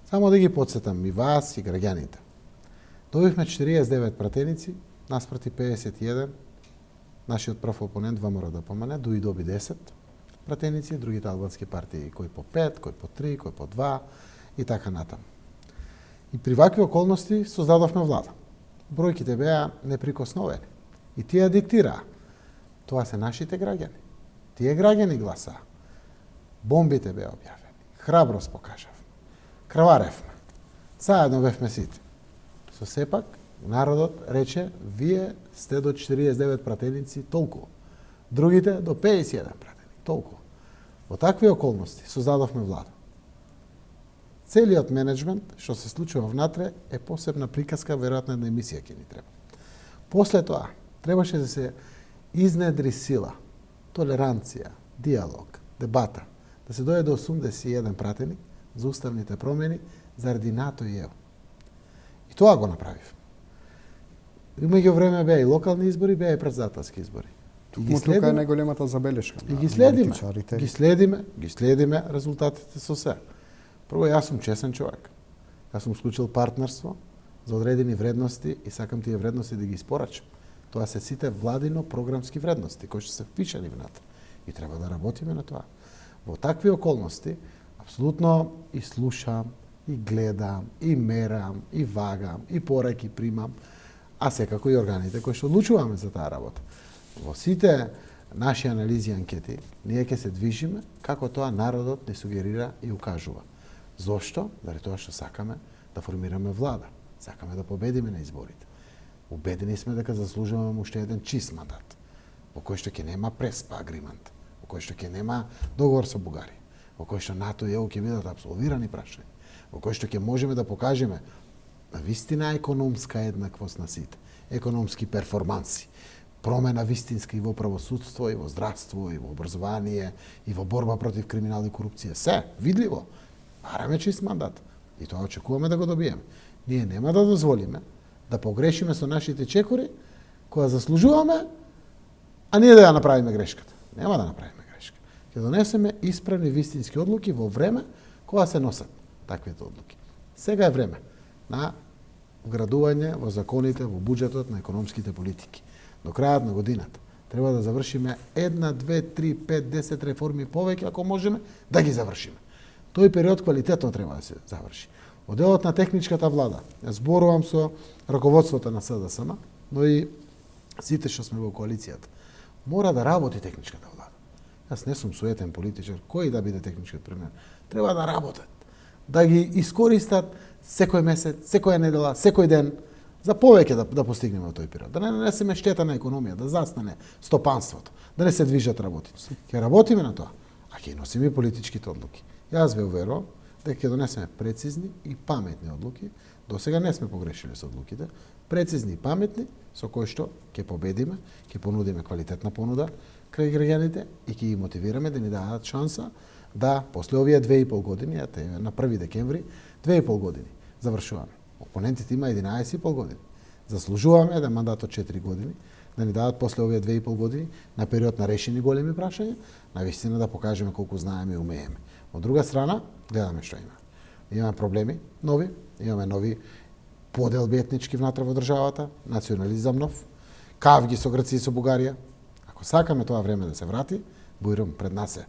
Само да ги подсетам и вас, и граѓаните. Добивме 49 пратеници, наспроти 51. Нашиот прв опонент, ВМРО ДПМН, ДУИ доби 10 пратеници, другите албански партии кој по 5, кој по 3, кој по 2 и така натаму. И при вакви околности создадовме влада. Бројките беа неприкосновени. И тие диктираа. Тоа се нашите граѓани. Тие граѓани гласаа. Бомбите беа објавени. Храброст покажавме. Крваревме. Заедно бевме сите. Со сепак, народот рече, вие сте до 49 пратеници, толку. Другите до 51 пратеници, толку. Во такви околности создадовме влада. Целиот менеджмент, што се случува внатре, е посебна приказка, веројатно една емисија ќе ни треба. После тоа, требаше да се изнедри сила, толеранција, диалог, дебата, да се дојде до 81 пратеник за уставните промени заради НАТО и ЕУ. И тоа го направив. Меѓу време беа и локални избори, беа и председателски избори. Тука е најголемата забелешка. И ги следиме резултатите со се. Прво, јас сум чесен човек. Јас сум склучил партнерство за одредени вредности и сакам тие вредности да ги испорачам. Тоа се сите владино програмски вредности кои што се впишани внатре. И треба да работиме на тоа. Во такви околности, апсолутно и слушам, и гледам, и мерам, и вагам, и пораки примам, а секако и органите кои што одлучуваме за таа работа. Во сите наши анализи и анкети, ние ќе се движиме како тоа народот не сугерира и укажува. Зошто? Заради тоа што сакаме да формираме влада. Сакаме да победиме на изборите. Убедени сме дека заслужуваме уште еден чист мандат, во кој што ќе нема преспа агримент, во кој што ќе нема договор со Бугарија, во кој што НАТО и ЕУ ќе бидат апсолвирани прашања, во кој што ќе можеме да покажеме на вистина економска еднаквост на сите, економски перформанси, промена вистинска и во правосудство, и во здравство, и во образование, и во борба против криминал и корупција. Се, видливо. Бараме чист мандат. И тоа очекуваме да го добиеме. Ние нема да дозволиме да погрешиме со нашите чекори, која заслужуваме, а ние да ја направиме грешката. Нема да направиме грешка. Ќе донесеме исправни вистински одлуки во време кога се носат таквите одлуки. Сега е време на вградување во законите, во буџетот на економските политики. До крајот на годината треба да завршиме 1, 2, 3, 5, 10 реформи повеќе, ако можеме, да ги завршиме. Тој период квалитетно треба да се заврши. Од делот на техничката влада, ја зборувам со раководството на СДСМ, но и сите што сме во коалицијата. Мора да работи техничката влада. Јас не сум суетен политичар, кој да биде техничкиот премиер. Треба да работат, да ги искористат секој месец, секоја недела, секој ден, за повеќе да постигнеме во тој период. Да не нанесеме штета на економија, да застане стопанството, да не се движат работите. Ќе работиме на тоа, а ќе носиме и политичките одлуки. Јас ве уверувам дека ќе донесеме прецизни и паметни одлуки. До сега не сме погрешили со одлуките. Прецизни и паметни, со кои што ќе победиме, ќе понудиме квалитетна понуда крај граѓаните и ќе ги мотивираме да ни дадат шанса да после овие 2,5 години, на 1 декември, 2,5 години завршуваме. Опонентите има 11,5 години. Заслужуваме да мандатот 4 години, да ни дадат после овие 2,5 години на период на решени големи прашања, на вистина да покажеме колку знаеме и умееме. Од друга страна, гледаме што има. Имаме проблеми нови, имаме нови поделби етнички внатре во државата, национализам нов, кавги со Грција и со Бугарија. Ако сакаме тоа време да се врати, бујрам пред нас е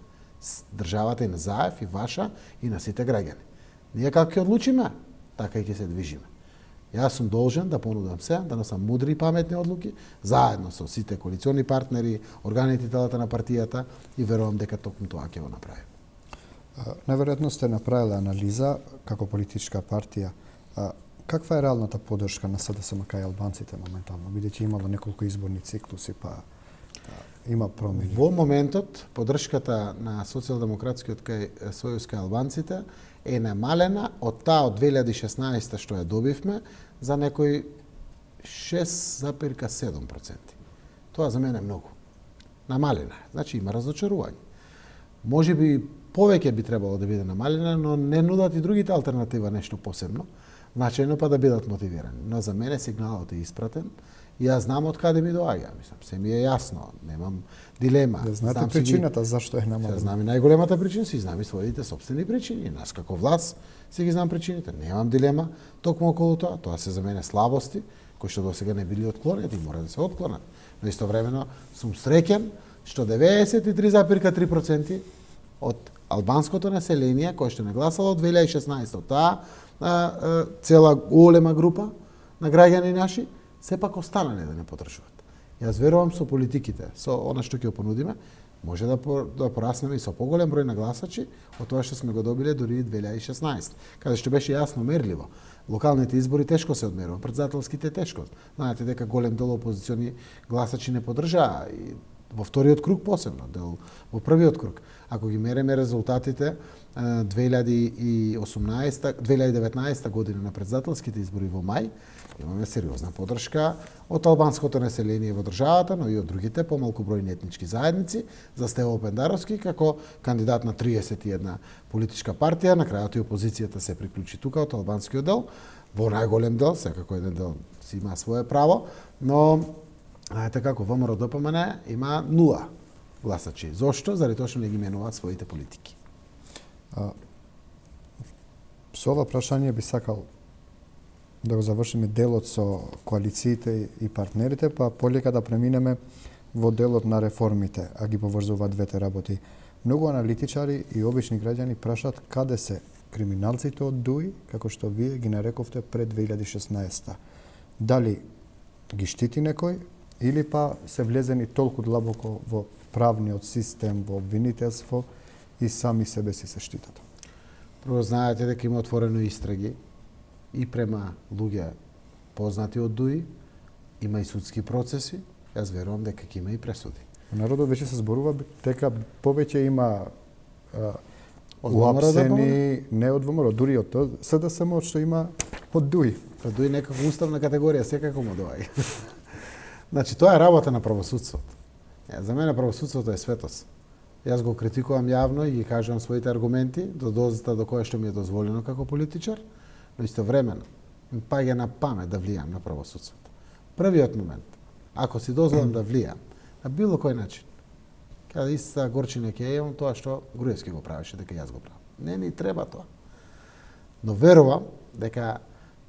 државата и на Заев, и ваша, и на сите граѓани. Ние како ќе одлучиме, така и ќе се движиме. Јас сум должен да понудам се, да носам мудри и паметни одлуки, заедно со сите коалициони партнери, органите и телата на партијата и верувам дека токму тоа ќе го направим. Наверојатно сте направиле анализа како политичка партија. Каква е реалната поддршка на СДСМ кај албанците моментално, бидејќи имало неколку изборни циклуси, па има промени? Во моментот поддршката на Социјалдемократскиот сојуз кај албанците е намалена од таа од 2016 што ја добивме за некои 6,7%. Тоа за мене е многу. Намалена е. Значи има разочарување. Може би повеќе би требало да биде намалена, но не нудат и другите алтернатива нешто посебно. Значајно па да бидат мотивирани. Но за мене сигналот е испратен и јас знам од каде ми доаѓа. Мислам, се ми е јасно, немам дилема. Да знаете знам причината зашто е намалена? Знам и најголемата причина, си знам и своите собствени причини. Нас како власт си ги знам причините. Немам дилема токму околу тоа. Тоа се за мене слабости кои што досега не били отклонети и мора да се отклонат. Но истовремено сум среќен што 93,3% од албанското население кој што не гласало од 2016 таа цела голема група на граѓани наши сепак останале да не подржуваат. Јас верувам со политиките, со она што ќе го понудиме, може да пораснеме и со поголем број на гласачи од тоа што сме го добиле дури 2016, каде што беше јасно мерливо. Локалните избори тешко се одмерува, претседателските тешко. Знаете дека голем дел опозициони гласачи не подржаа и во вториот круг посебно, дел во првиот круг. Ако ги мереме резултатите 2019 година на претседателските избори во мај, имаме сериозна поддршка од албанското население во државата, но и од другите помалку бројни етнички заедници за Стево Пендаровски како кандидат на 31 политичка партија. На крајот и опозицијата се приклучи тука од албанскиот дел, во најголем дел, секако еден дел си има свое право, но знаете како ВМРО ДПМН има 0 гласачи. Зошто? Заради тоа што не ги менуваат своите политики. Со ова прашање би сакал да го завршиме делот со коалициите и партнерите, па полека да преминеме во делот на реформите, а ги поврзуваат двете работи. Многу аналитичари и обични граѓани прашаат каде се криминалците од ДУИ, како што вие ги нарековте пред 2016. Дали ги штити некој или па се влезени толку длабоко во правниот систем, во обвинителство и сами себе си се штитат? Прво знаете дека има отворено истраги и према луѓе познати од ДУИ, има и судски процеси, јас верувам дека ќе има и пресуди. Народот вече се зборува дека повеќе има Од уапсени, не од ВМРО, дури од СДСМ, од што има од ДУИ. Па ДУИ некако уставна категорија, секако му доаѓа. Значи, тоа е работа на правосудството. За мене правосудството е светост. Јас го критикувам јавно и ги кажувам своите аргументи до дозата до која што ми е дозволено како политичар, но истовремено ми паѓа на памет да влијам на правосудството. Првиот момент, ако си дозволам да влијам на било кој начин, каде иста горчина ќе имам тоа што Груевски го правеше, дека јас го правам. Не ни треба тоа. Но верувам дека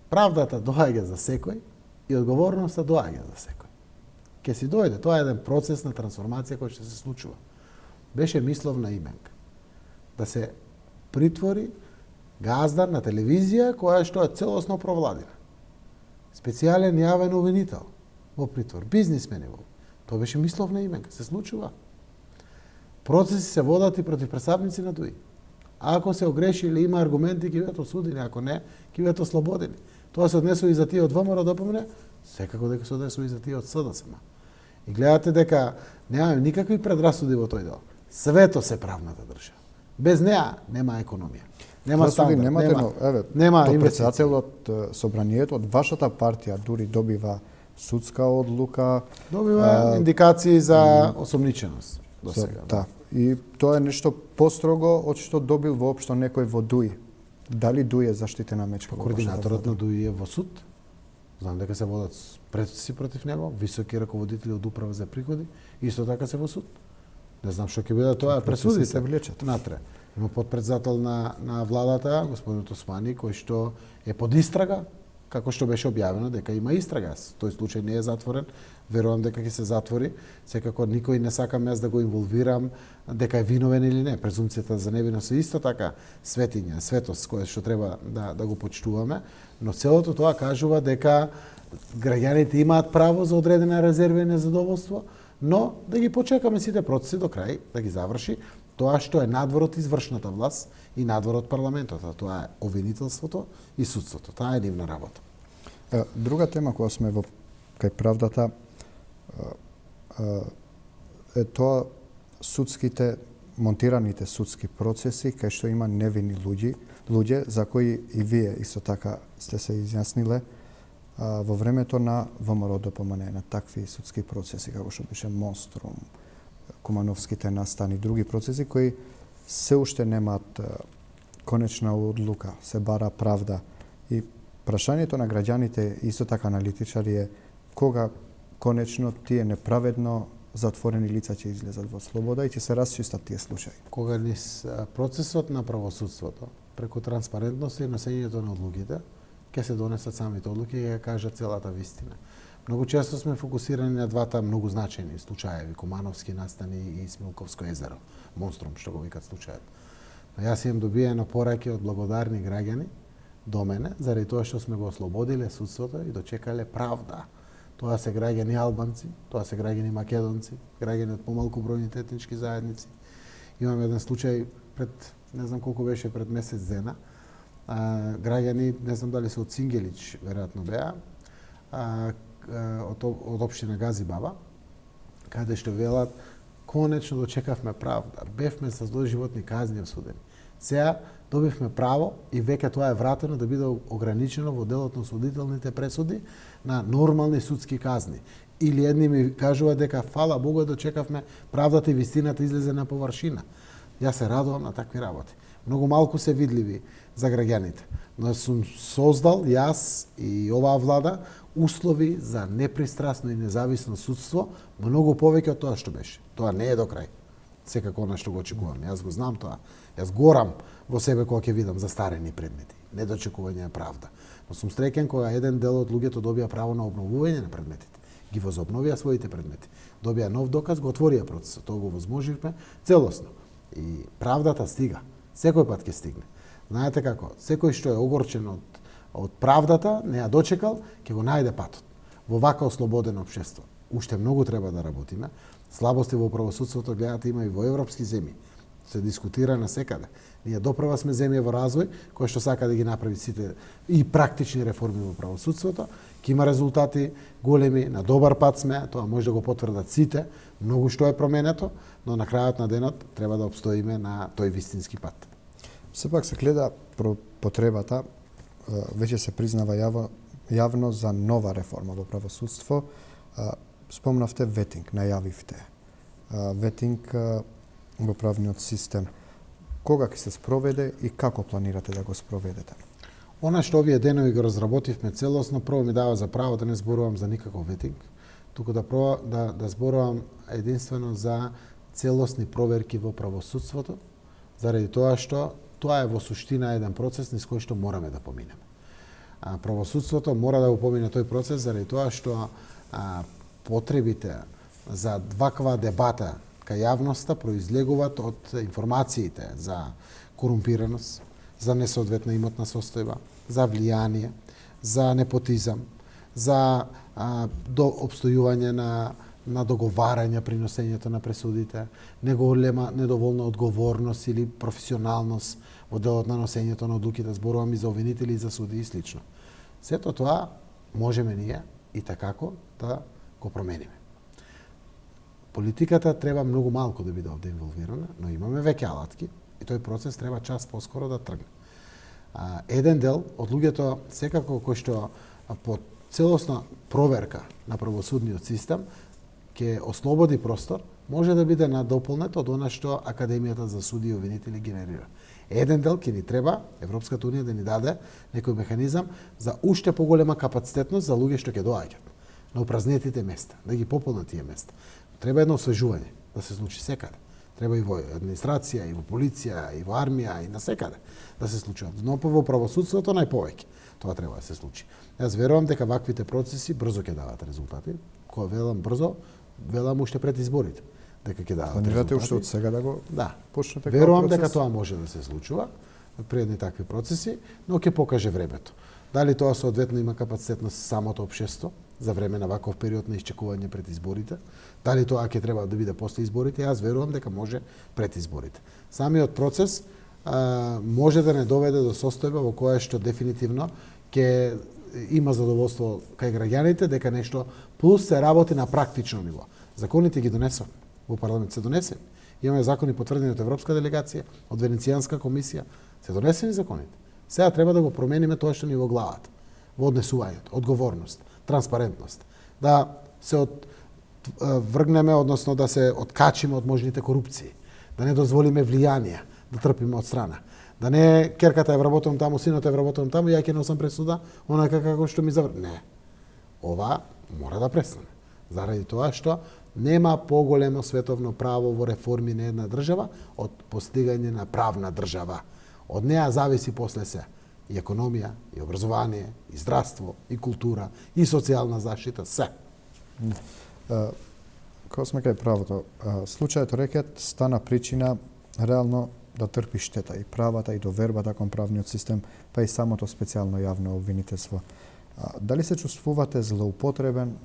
правдата доаѓа за секој и одговорноста доаѓа за секој. Ке си дојде, тоа е еден процес на трансформација кој ќе се случува. Беше мисловна именка да се притвори газдар на телевизија која што е целосно провладина. Специјален јавен обвинител во притвор, бизнисмени во. Тоа беше мисловна именка, се случува. Процеси се водат и против представници на ДУИ. Ако се огреши или има аргументи, ќе бидат осудени, ако не, ќе бидат ослободени. Тоа се однесува и за тие од ВМРО ДПМН, секако дека се однесува и за тие од СДСМ. И гледате дека немаме никакви предрасуди во тој дел. Свето се правната држава. Без неа нема економија. Нема стандард, нема инвестиција. Председателот собранието од вашата партија дури добива судска одлука, добива индикации за осомниченост до сега. Да. И тоа е нешто построго од што добил воопшто некој во ДУИ. Дали ДУИ е заштитена мечка? Координаторот на ДУИ е во суд. Знам дека се водат процеси против него, високи раководители од управа за приходи, исто така се во суд. Не знам што ќе биде тоа, пресудите се влечат натре. Има подпредседател на владата, господин Османи, кој што е под истрага како што беше објавено дека има истрага. Тој случај не е затворен, верувам дека ќе се затвори. Секако никој не сакам јас да го инволвирам дека е виновен или не. Презумцијата за невиност е исто така светиња, светост која што треба да го почитуваме, но целото тоа кажува дека граѓаните имаат право за одредена резерва и незадоволство, но да ги почекаме сите процеси до крај, да ги заврши тоа што е надвор од извршната власт и надвор од парламентот, а тоа е обвинителството и судството. Таа е нивна работа. Друга тема која сме во кај правдата е тоа судските, монтираните судски процеси кај што има невини луѓе за кои и вие исто така сте се изјасниле во времето на ВМРО ДПМН, на такви судски процеси како што беше Монструм, Кумановските настани, други процеси кои се уште немаат конечна одлука, се бара правда. И прашањето на граѓаните, исто така аналитичари, е кога конечно тие неправедно затворени лица ќе излезат во слобода и ќе се расчистат тие случаи. Кога низ процесот на правосудството, преку транспарентност и носењето на одлуките, ќе се донесат самите одлуки и ќе кажат целата вистина. Многу често сме фокусирани на двата многу значајни случаеви, Кумановски настани и Смилковско езеро, Монструм, што го викат случајот. Но јас имам добиено пораки од благодарни граѓани до мене, заради тоа што сме го ослободиле судството и дочекале правда. Тоа се граѓани албанци, тоа се граѓани македонци, граѓани од помалку бројните етнички заедници. Имам еден случај пред, не знам колку беше, пред месец дена, граѓани, не знам дали се од Сингелич, веројатно беа, од општина Гази Баба, каде што велат конечно дочекавме правда. Бевме за доживотни казни осудени. Сега добивме право и веќе тоа е вратено да биде ограничено во делот на осудителните пресуди на нормални судски казни. Или едни ми кажува дека фала Богу дочекавме правдата и вистината излезе на површина. Јас се радувам на такви работи. Многу малку се видливи за граѓаните. Но сум создал јас и оваа влада услови за непристрасно и независно судство многу повеќе од тоа што беше. Тоа не е до крај. Секако она што го очекувам. Јас го знам тоа. Јас горам во себе кога ќе видам застарени предмети, недочекување на правда. Но сум среќен кога еден дел од луѓето добија право на обновување на предметите. Ги возобновија своите предмети. Добија нов доказ, го отворија процесот. Тоа го возможивме целосно. И правдата стига. Секој пат ќе стигне. Знаете како? Секој што е огорчен од правдата, не ја дочекал, ќе го најде патот. Во вака ослободено општество. Уште многу треба да работиме. Слабости во правосудството, гледате, има и во европски земји. Се дискутира на секаде. Ние допрва сме земја во развој, кој што сака да ги направи сите и практични реформи во правосудството. Ќе има резултати големи, на добар пат сме, тоа може да го потврдат сите, многу што е променето, но на крајот на денот треба да обстоиме на тој вистински пат. Сепак се гледа потребата, веќе се признава јавно за нова реформа во правосудство. Спомнавте ветинг, најавивте. Ветинг во правниот систем. Кога ќе се спроведе и како планирате да го спроведете? Она што овие денови го разработивме целосно, прво ми дава за право да не зборувам за никаков ветинг, туку да зборувам единствено за целосни проверки во правосудството, заради тоа што тоа е во суштина еден процес низ кој што мораме да поминеме. Правосудството мора да го помине тој процес заради тоа што потребите за ваква дебата кај јавноста произлегуваат од информациите за корумпираност, за несоодветна имотна состојба, за влијание, за непотизам, за обстојување на договарање при носењето на пресудите, неголема недоволна одговорност или професионалност во делот на носењето на одлуките, зборувам и за обвинители и за суди и слично. Сето тоа можеме ние и такако да го промениме. Политиката треба многу малку да биде овде инволвирана, но имаме веќе алатки и тој процес треба час поскоро да тргне. Еден дел од луѓето секако кои што по целосна проверка на правосудниот систем ќе ослободи простор, може да биде надополнет од она што Академијата за суди и обвинители генерира. Еден дел ќе ни треба Европската унија да ни даде некој механизам за уште поголема капацитетност за луѓе што ќе доаѓаат на упразнетите места, да ги пополнат тие места. Треба едно освежување да се случи секаде. Треба и во администрација, и во полиција, и во армија, и на секаде да се случува. Но во правосудството најповеќе тоа треба да се случи. Јас верувам дека ваквите процеси брзо ќе дават резултати. Кога велам брзо, велам уште пред изборите дека ќе дават Планирате резултати. уште од сега да го Да. почнете Верувам процес? дека тоа може да се случува при едни такви процеси, но ќе покаже времето. Дали тоа соодветно има капацитет на самото општество за време на ваков период на исчекување пред изборите, дали тоа ќе треба да биде после изборите, јас верувам дека може пред изборите. Самиот процес може да не доведе до состојба во која што дефинитивно ќе има задоволство кај граѓаните дека нешто плюс се работи на практично ниво. Законите ги донесов во парламент се донесени. Имаме закони потврдени од Европска делегација, од Венецијанска комисија, се донесени законите. Сега треба да го промениме тоа што ни во главата, во однесувањето, одговорност, транспарентност, да се вргнеме, односно да се откачиме од можните корупции, да не дозволиме влијанија да трпиме од страна, да не керката е вработам таму, синот е вработам таму, ја ќе носам пресуда, онака како што ми завр... Не. Ова мора да престане. Заради тоа што нема поголемо световно право во реформи на една држава од постигање на правна држава. Од неа зависи после се и економија, и образование, и здравство, и култура, и социјална заштита, се. Кога сме кај правото, случајот Рекет стана причина реално да трпи штета и правата и довербата кон правниот систем, па и самото специјално јавно обвинителство. Дали се чувствувате злоупотребен,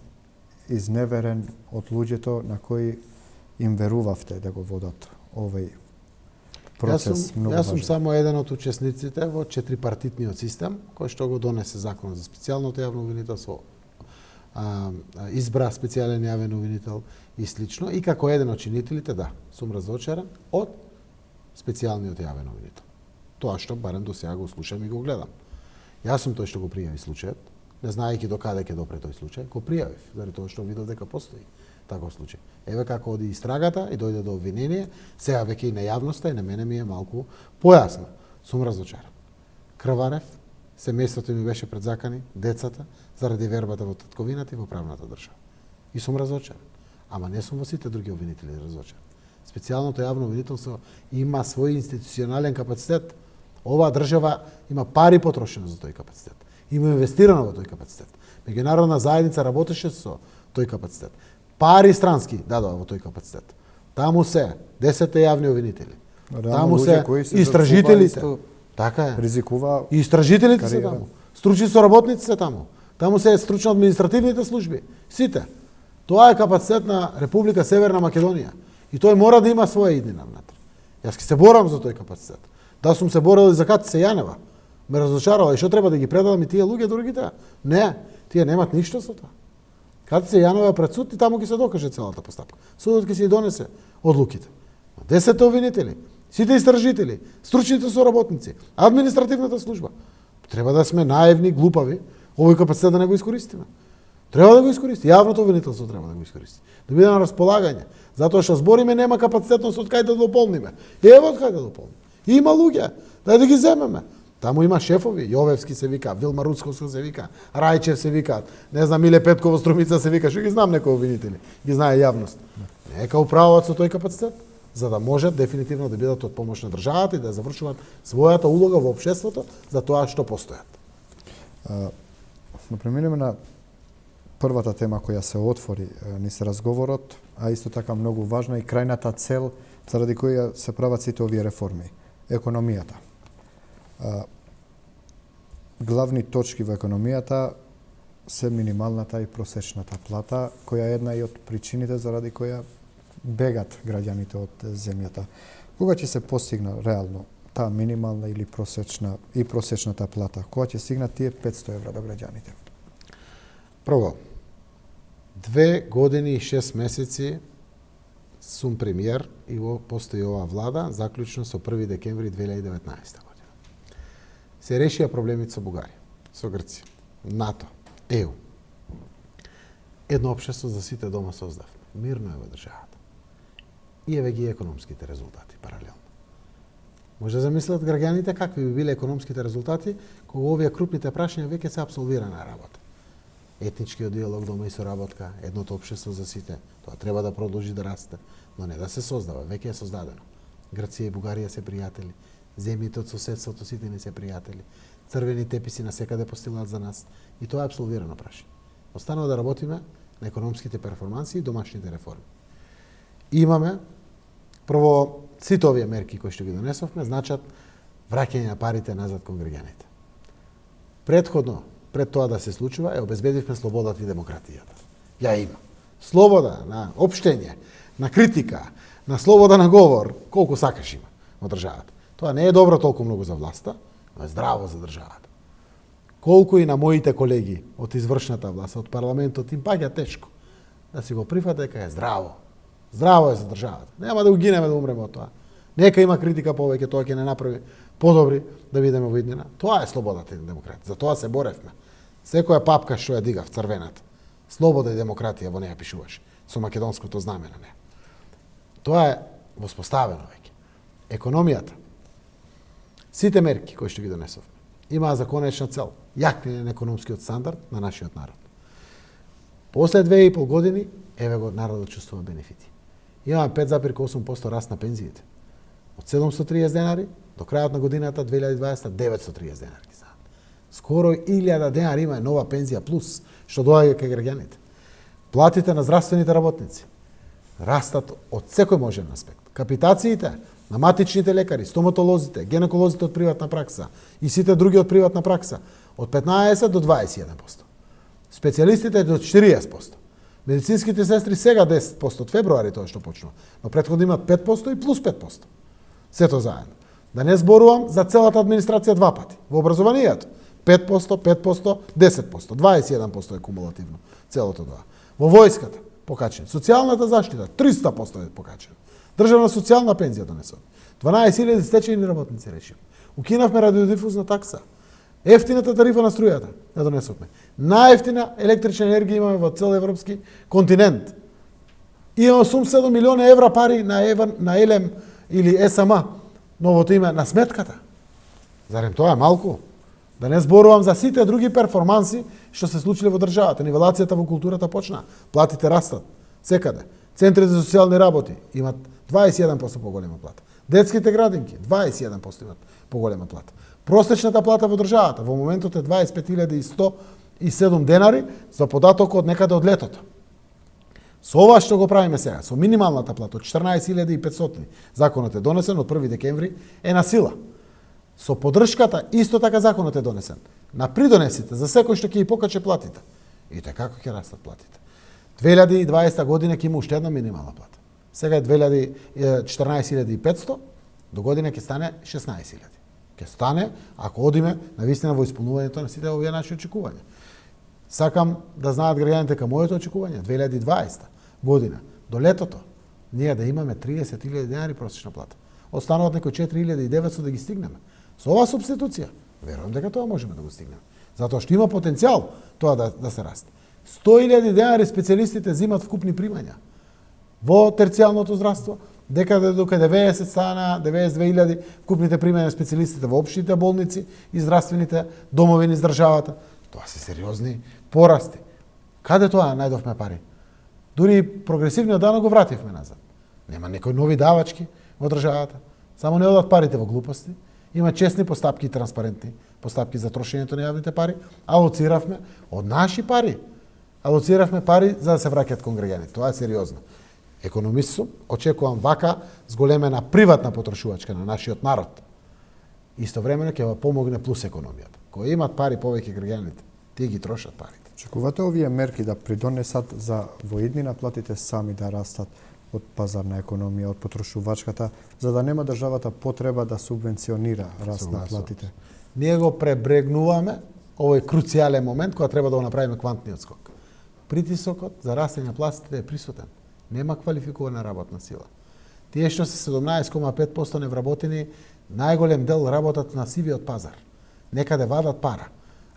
изневерен од луѓето на кои им верувавте да го водат овој процес? Јас сум само еден од учесниците во четирипартитниот систем, кој што го донесе законот за специјалното јавно обвинителство, избра специјален јавен обвинител и слично. И како еден од чинителите, да, сум разочаран од специјалниот јавен обвинител. Тоа што барем до сега го слушам и го гледам. Јас сум тој што го пријави случајот, не знаејќи до каде ќе допре тој случај, го пријавив, заради тоа што видов дека постои таков случај. Еве како оди истрагата и дојде до обвинение, сега веќе и на јавноста и на мене ми е малку појасно. Сум разочаран. Крварев, семејството ми беше пред закани, децата, заради вербата во татковината и во правната држава. И сум разочаран. Ама не сум во сите други обвинители разочаран. Специјалното јавно обвинителство има свој институционален капацитет. Оваа држава има пари потрошено за тој капацитет. Има инвестирано во тој капацитет. Меѓународна заедница работеше со тој капацитет. Пари странски дадоа во тој капацитет. Таму се 10 јавни обвинители. Таму се истражителите. Така е. Ризикува. И истражителите се таму. Стручни соработници се таму. Таму се стручно административните служби. Сите. Тоа е капацитет на Република Северна Македонија. И тој мора да има своја иднина внатре. Јас ќе се борам за тој капацитет. Да сум се борел и за Катица Јанева. Ме разочарала и што треба да ги предадам и тие луѓе другите? Не, тие немат ништо со тоа. Катица Јанева пред суд и таму ќе се докаже целата постапка. Судот ќе си донесе одлуките. 10 обвинители, сите истражители, стручните соработници, административната служба. Треба да сме наивни, глупави, овој капацитет да не го искористиме. Треба да го искористи. Јавното обвинителство треба да го искористи. Да биде на располагање. Затоа што збориме нема капацитетност од кај да дополниме. Ево од кај да дополниме. Има луѓе, дај да ги земеме. Таму има шефови, Јовевски се вика, Вилма Руцковска се вика, Рајчев се вика, не знам, Миле Петкова Струмица се вика, што ги знам некои обвинители, ги знае јавност. Нека управуваат со тој капацитет, за да можат дефинитивно да бидат од помош на државата и да завршуваат својата улога во општеството за тоа што постојат. Но преминеме на првата тема која се отвори низ разговорот, а исто така многу важна и крајната цел заради која се прават сите овие реформи – економијата. Главни точки во економијата се минималната и просечната плата, која е една и од причините заради која бегат граѓаните од земјата. Кога ќе се постигна реално таа минимална или просечната плата? Кога ќе стигнат тие 500 евра до граѓаните? Прво, 2 години и 6 месеци сум премиер и постои оваа влада, заклучно со 1 декември 2019 година. Се решија проблемите со Бугарија, со Грција, НАТО, ЕУ. Едно општество за сите дома создавме. Мирно е во државата. И еве ги економските резултати паралелно. Може да замислат граѓаните какви би биле економските резултати кога овие крупните прашања веќе се апсолвирана работа. етничкиот диалог, дома и соработка, едното општество за сите, тоа треба да продолжи да расте, но не да се создава, веќе е создадено. Грција и Бугарија се пријатели, земјите од соседството сите ни се пријатели, црвени теписи на секаде постилаат за нас и тоа е апсолвирано прашање. Останува да работиме на економските перформанси и домашните реформи. Имаме, прво, сите овие мерки кои што ги донесовме, значат враќање на парите назад кон граѓаните. Предходно, пред тоа да се случува, обезбедивме слободата и демократијата. Ја има. Слобода на општење, на критика, на слобода на говор, колку сакаш има во државата. Тоа не е добро толку многу за власта, но е здраво за државата. Колку и на моите колеги од извршната власт, од парламентот, им паѓа тешко да си го прифат дека е здраво. Здраво е за државата. Нема да угинеме да умреме од тоа. Нека има критика повеќе, тоа ќе не направи подобри да видиме во иднина. Тоа е слободата и демократија. За тоа се боревме. Секоја папка што ја дигав, црвената, слобода и демократија во неја пишуваше, со македонското знаме на неја. Тоа е воспоставено веќе. Економијата, сите мерки кои што ги донесовме, имаа за конечна цел јакнење на економскиот стандард на нашиот народ. После 2,5 години, еве го народот чувствува бенефити. Имаме 5,8% раст на пензиите. Од 730 денари до крајот на годината 2020 930 денари. Скоро 1000 денари има нова пензија плюс, што доаѓа кај граѓаните. Платите на здравствените работници растат од секој можен аспект. Капитациите на матичните лекари, стоматолозите, гинеколозите од приватна пракса и сите други од приватна пракса од 15 до 21%. Специјалистите до 40%. Медицинските сестри сега 10% од февруари тоа што почнува, но претходно имат 5% и плюс 5%. Сето заедно. Да не зборувам за целата администрација два пати. Во образованието 5%, 5%, 10%, 21% е кумулативно целото тоа. Во војската покачено. Социјалната заштита 300% е покачено. Државна социјална пензија донесува. 12.000 стечајни работници решив. Укинавме радиодифузна такса. Ефтината тарифа на струјата ја донесовме. Најефтина електрична енергија имаме во цел европски континент. Имаме сум 7 милиони евра пари на ЕЛЕМ или СМА, новото име на сметката. Зарем тоа е малку? Да не зборувам за сите други перформанси што се случиле во државата. Нивелацијата во културата почна. Платите растат секаде. Центрите за социјални работи имат 21% поголема плата. Детските градинки 21% имат поголема плата. Prosečната плата во државата во моментот е 25.107 денари за податок од некаде од летото. Со ова што го правиме сега, со минималната плата од 14.500, законот е донесен од 1 декември, е на сила. Со поддршката исто така законот е донесен. На придонесите за секој што ќе ги покаче платите. И така како ќе растат платите. 2020 година ќе има уште една минимална плата. Сега е 14.500, до година ќе стане 16.000. Ќе стане ако одиме навистина во исполнувањето на сите овие наши очекувања. Сакам да знаат граѓаните дека моето очекување 2020 година до летото ние да имаме 30.000 денари просечна плата. Остануваат некои 4.900 да ги стигнеме. Со оваа субституција верувам дека тоа можеме да го стигнеме. Затоа што има потенцијал тоа да се расте. 100.000 денари специјалистите зимат вкупни примања во терцијалното здравство, декаде до 90 стана 92.000 вкупните примања специјалистите во општите болници и здравствените домови низ државата. Тоа се сериозни порасти. Каде тоа најдовме пари? Дури прогресивниот данок го вративме назад. Нема некои нови давачки во државата. Само не одат парите во глупости. Има честни постапки и транспарентни постапки за трошењето на јавните пари. Алоциравме од наши пари. Алоциравме пари за да се враќаат кон граѓаните. Тоа е сериозно. Економист сум, очекувам вака зголемена приватна потрошувачка на нашиот народ. Истовремено ќе ја помогне плюс економијата. Кои имат пари повеќе граѓаните, тие ги трошат парите. Очекувате овие мерки да придонесат за во иднина платите сами да растат од пазарна економија, од потрошувачката, за да нема државата потреба да субвенционира раст на платите? Ние го пребрегнуваме овој круцијален момент кога треба да го направиме квантниот скок. Притисокот за растење на платите е присутен. Нема квалификувана работна сила. Тие што се 17,5% невработени, најголем дел работат на сивиот пазар. Некаде вадат пара.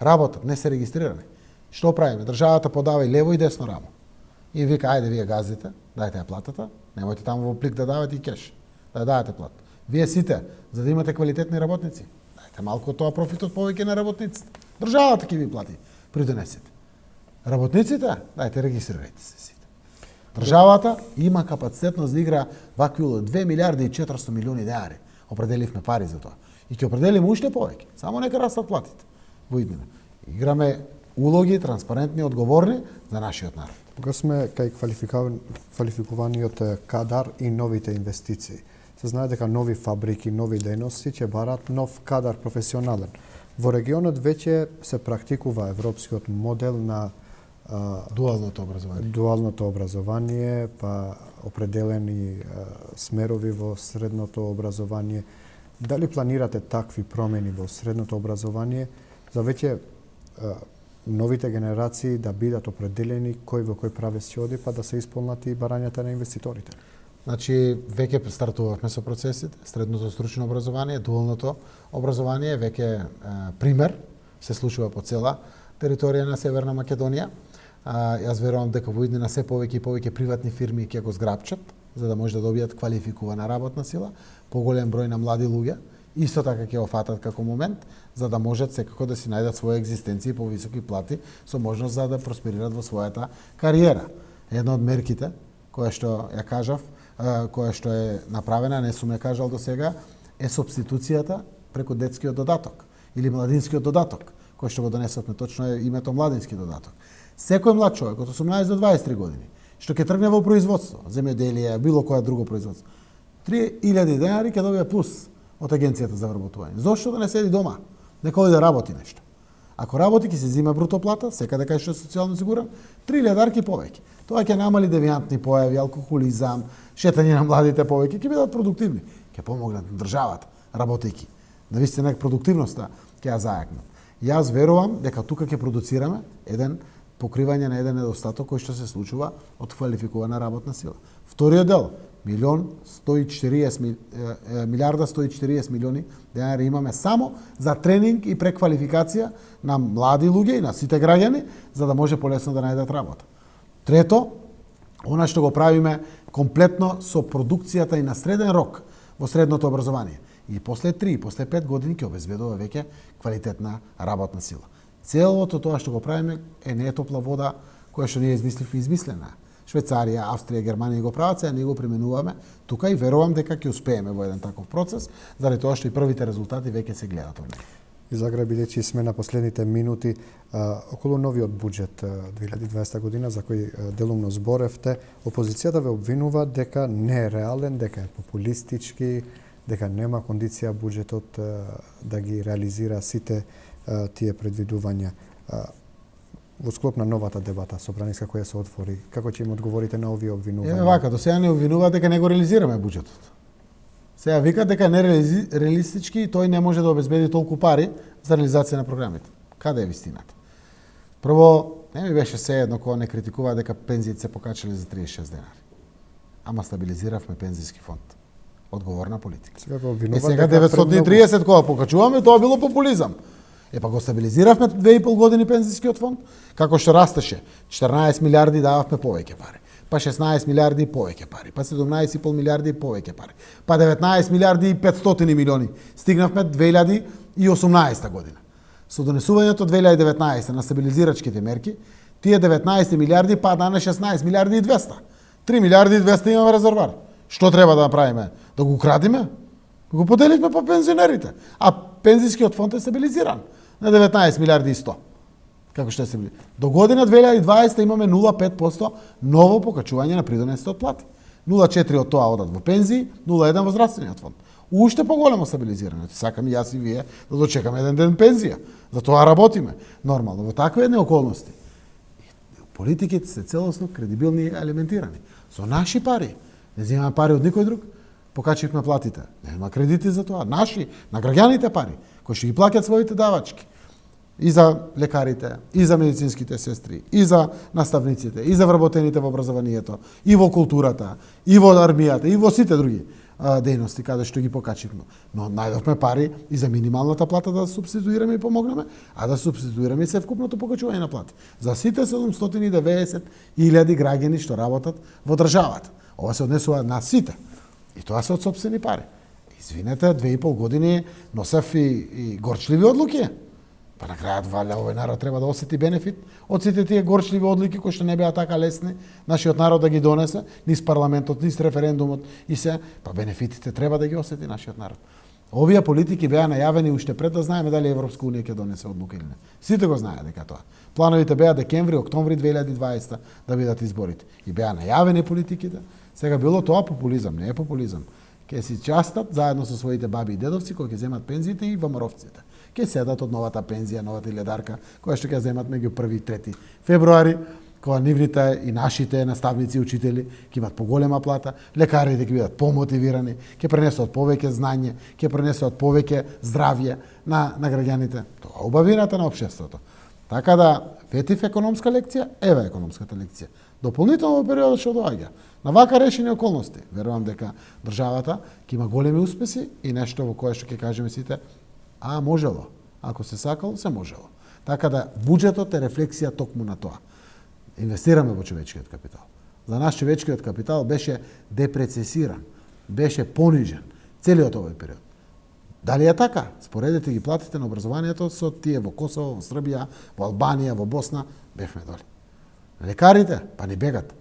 Работат, не се регистрирани. Што правиме? Државата подава и лево и десно рамо. И вика, ајде вие газите, дајте ја платата, немојте таму во плик да давате и кеш, да дајте плата. Вие сите, за да имате квалитетни работници, дајте малку тоа профитот повеќе на работниците. Државата ќе ви плати, придонесете. Работниците, дајте регистрирајте се сите. Државата има капацитетност да игра вакви 2 милиарди и 400 милиони денари. Определивме пари за тоа. И ќе определиме уште повеќе. Само нека растат платите во иднина. Играме улоги транспарентни, одговорни за нашиот народ. Кога сме кај квалификуваниот кадар и новите инвестиции. Се знае дека нови фабрики, нови дејности ќе барат нов кадар професионален. Во регионот веќе се практикува европскиот модел на дуалното образование, па определени смерови во средното образование. Дали планирате такви промени во средното образование за веќе новите генерации да бидат определени кој во кој правец ќе оди, па да се исполнат и барањата на инвеститорите? Значи, веќе стартувавме со процесите, средното стручно образование, дуалното образование, веќе пример се случува по цела територија на Северна Македонија. Јас верувам дека во иднина се повеќе и повеќе приватни фирми ќе го зграпчат, за да може да добијат квалификувана работна сила, поголем број на млади луѓе, исто така ќе офатат како момент, за да можат секако да си најдат своја екзистенција по високи плати, со можност за да просперират во својата кариера. Една од мерките, која што ја кажав, која што е направена, не сум ја кажал до сега, е субституцијата преку детскиот додаток или младинскиот додаток, кој што го донесовме, точно е името младински додаток. Секој млад човек од 18 до 23 години, што ќе тргне во производство, земјоделие, било која друго производство, 3000 денари ќе добија плюс од агенцијата за вработување. Зошто да не седи дома? Нека оди да работи нешто. Ако работи, ќе се зима бруто плата, секаде кај што е социјално сигурен, 3000 дарки повеќе. Тоа ќе намали девијантни појави, алкохолизам, шетање на младите повеќе, ќе бидат продуктивни. Ќе помогнат на државата, работејќи. Да вистина продуктивноста ќе ја зајакнат. Јас верувам дека тука ќе продуцираме еден покривање на еден недостаток кој што се случува од квалификувана работна сила. Вториот дел, милиарда 140 милиони денари имаме само за тренинг и преквалификација на млади луѓе и на сите граѓани, за да може полесно да најдат работа. Трето, она што го правиме комплетно со продукцијата и на среден рок во средното образование. И после 3, после 5 години ќе обезбедува веќе квалитетна работна сила. Целото тоа што го правиме е не е топла вода која што ние измисливме измислена. Швајцарија, Австрија, Германија го прават, сега ние го применуваме тука и верувам дека ќе успееме во еден таков процес, заради тоа што и првите резултати веќе се гледат од него. И Загреб, бидејќи сме на последните минути, околу новиот буџет 2020 година, за кој делумно зборевте, опозицијата ве обвинува дека не е реален, дека е популистички, дека нема кондиција буџетот да ги реализира сите тие предвидувања. Во склоп на новата дебата собраниска која се отвори, како ќе им одговорите на овие обвинувања? Вака, до сега не обвинува дека не го реализираме буџетот. Сега вика дека не реалистички и тој не може да обезбеди толку пари за реализација на програмите. Каде е вистината? Прво, не ми беше се едно кога не критикува дека пензиите се покачали за 36 денари. Ама стабилизиравме пензиски фонд. Одговорна политика. Сега го обвинува сега 930 кога покачуваме, тоа било популизам. Па го стабилизиравме 2,5 години пензискиот фонд, како што растеше. 14 милиарди дававме повеќе пари. Па 16 милиарди повеќе пари. Па 17,5 милиарди повеќе пари. Па 19 милиарди и 500 милиони. Стигнавме 2018 година. Со донесувањето 2019 на стабилизирачките мерки, тие 19 милиарди падна на 16 милиарди и 200. 3 милиарди и 200 имаме резервар. Што треба да направиме? Да го крадиме? Го поделивме по пензионерите. А пензискиот фонд е стабилизиран на 19 милиарди и 100. Како што се били. До година 2020 имаме 0,5% ново покачување на придонесите од плати. 0,4 од тоа одат во пензии, 0,1 во здравствениот фонд. Уште поголемо стабилизирање. Сакам и јас и вие да дочекаме еден ден пензија. За тоа работиме. Нормално, во такви едни околности. Политиките се целосно кредибилни и елементирани. Со наши пари. Не земаме пари од никој друг. Покачивме платите. Нема кредити за тоа. Наши, на граѓаните пари, кои што ги плаќаат своите давачки. И за лекарите, и за медицинските сестри, и за наставниците, и за вработените во образованието, и во културата, и во армијата, и во сите други дејности каде што ги покачивме. Но најдовме пари и за минималната плата да субституираме и помогнеме, а да субституираме и севкупното покачување на плати. За сите 790.000 граѓани што работат во државата. Ова се однесува на сите. И тоа се од сопствени пари. Извинете, 2,5 години носев и горчливи одлуки. Па на крајот валја овој народ треба да осети бенефит од сите тие горчливи одлики кои што не беа така лесни нашиот народ да ги донесе, низ парламентот, низ референдумот и се, па бенефитите треба да ги осети нашиот народ. Овие политики беа најавени уште пред да знаеме дали Европска унија ќе донесе одлука или не. Сите го знаеа дека тоа. Плановите беа декември, октомври 2020 да бидат изборите. И беа најавени политиките. Сега било тоа популизам, не е популизам. Ке си частат заедно со своите баби и дедовци кои ќе земат пензиите и ВМРО-вците. Ке седат од новата пензија, новата илјадарка, која што ќе земат меѓу 1 и 3 февруари, кога нивните и нашите наставници и учители ќе имат поголема плата, лекарите ќе бидат помотивирани, ќе пренесат повеќе знање, ќе пренесат повеќе здравје на граѓаните. Тоа е убавината на општеството. Така да, ветив економска лекција, ева економската лекција. Дополнително во периодот што доаѓа. На вака решени околности, верувам дека државата ќе има големи успеси и нешто во кое што ќе кажеме сите, можело. Ако се сакало, се можело. Така да, буџетот е рефлексија токму на тоа. Инвестираме во човечкиот капитал. За нас човечкиот капитал беше депрецесиран, беше понижен целиот овој период. Дали е така? Споредете ги платите на образованието со тие во Косово, во Србија, во Албанија, во Босна, бевме доли. Лекарите, па ни бегат.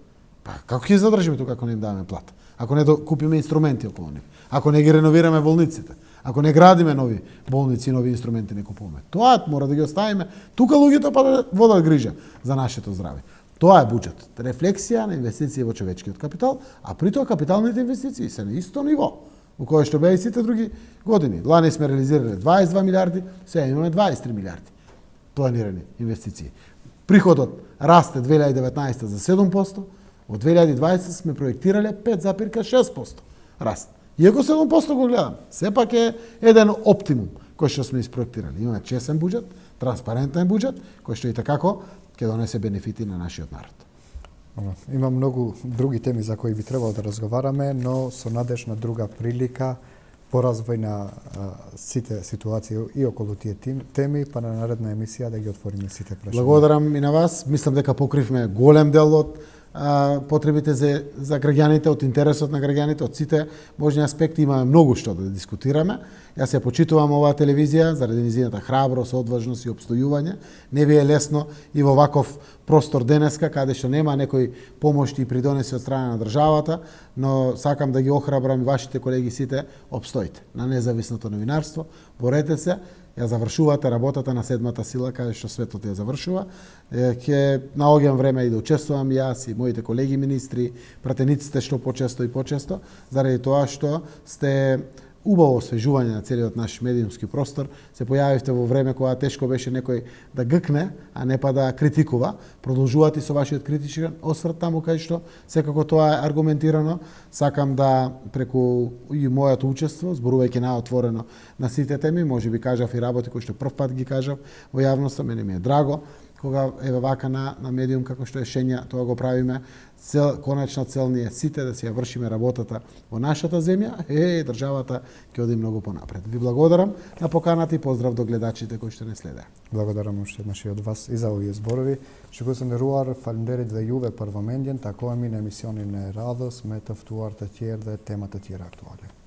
Па како ќе задржиме тука ако не им даваме плата? Ако не купиме инструменти околу нив, ако не ги реновираме болниците, ако не градиме нови болници и нови инструменти не купуваме. Тоа мора да ги оставиме тука луѓето па да водат грижа за нашето здраве. Тоа е буџет. Рефлексија на инвестиции во човечкиот капитал, а при тоа капиталните инвестиции се на исто ниво, во кое што беа и сите други години. Лани сме реализирале 22 милиарди, сега имаме 23 милиарди планирани инвестиции. Приходот расте 2019 за 7%, во 2020 сме проектирале 5,6% раст. Иако 7% го гледам, сепак е еден оптимум кој што сме испроектирали. Имаме честен буџет, транспарентен буџет, кој што и такако ќе донесе бенефити на нашиот народ. Има многу други теми за кои би требало да разговараме, но со надеж на друга прилика по развој на сите ситуации и околу тие теми, па на наредна емисија да ги отвориме сите прашања. Благодарам и на вас. Мислам дека покривме голем дел од потребите за граѓаните, од интересот на граѓаните, од сите можни аспекти. Имаме многу што да дискутираме. Јас ја почитувам оваа телевизија заради низината храброст, одважност и обстојување. Не ви е лесно и во ваков простор денеска, каде што нема некои помошти и придонеси од страна на државата, но сакам да ги охрабрам и вашите колеги сите, обстоите на независното новинарство, борете се, ја завршувате работата на седмата сила, каде што светот ја завршува. Ќе наоѓам време и да учествувам јас и моите колеги министри, пратениците што почесто и почесто, заради тоа што сте убаво освежување на целиот наш медиумски простор. Се појавивте во време кога тешко беше некој да гкне, а не па да критикува. Продолжувате со вашиот критичен осврт таму кај што секако тоа е аргументирано. Сакам да преку и моето учество, зборувајќи наотворено на сите теми, можеби кажав и работи кои што прв пат ги кажав во јавноста, мене ми е драго кога еве вака на медиум како што е Шења, тоа го правиме. Конечна цел ни е сите да си ја вршиме работата во нашата земја, државата ќе оди многу понапред. Ви благодарам на поканата и поздрав до гледачите кои што не следеа. Благодарам уште еднаш и од вас и за овие зборови. Што се нderuar, faleminderit dhe juve për vëmendjen. Takohemi në emisionin e radhës me të ftuar të tjerë dhe tema të tjera aktuale.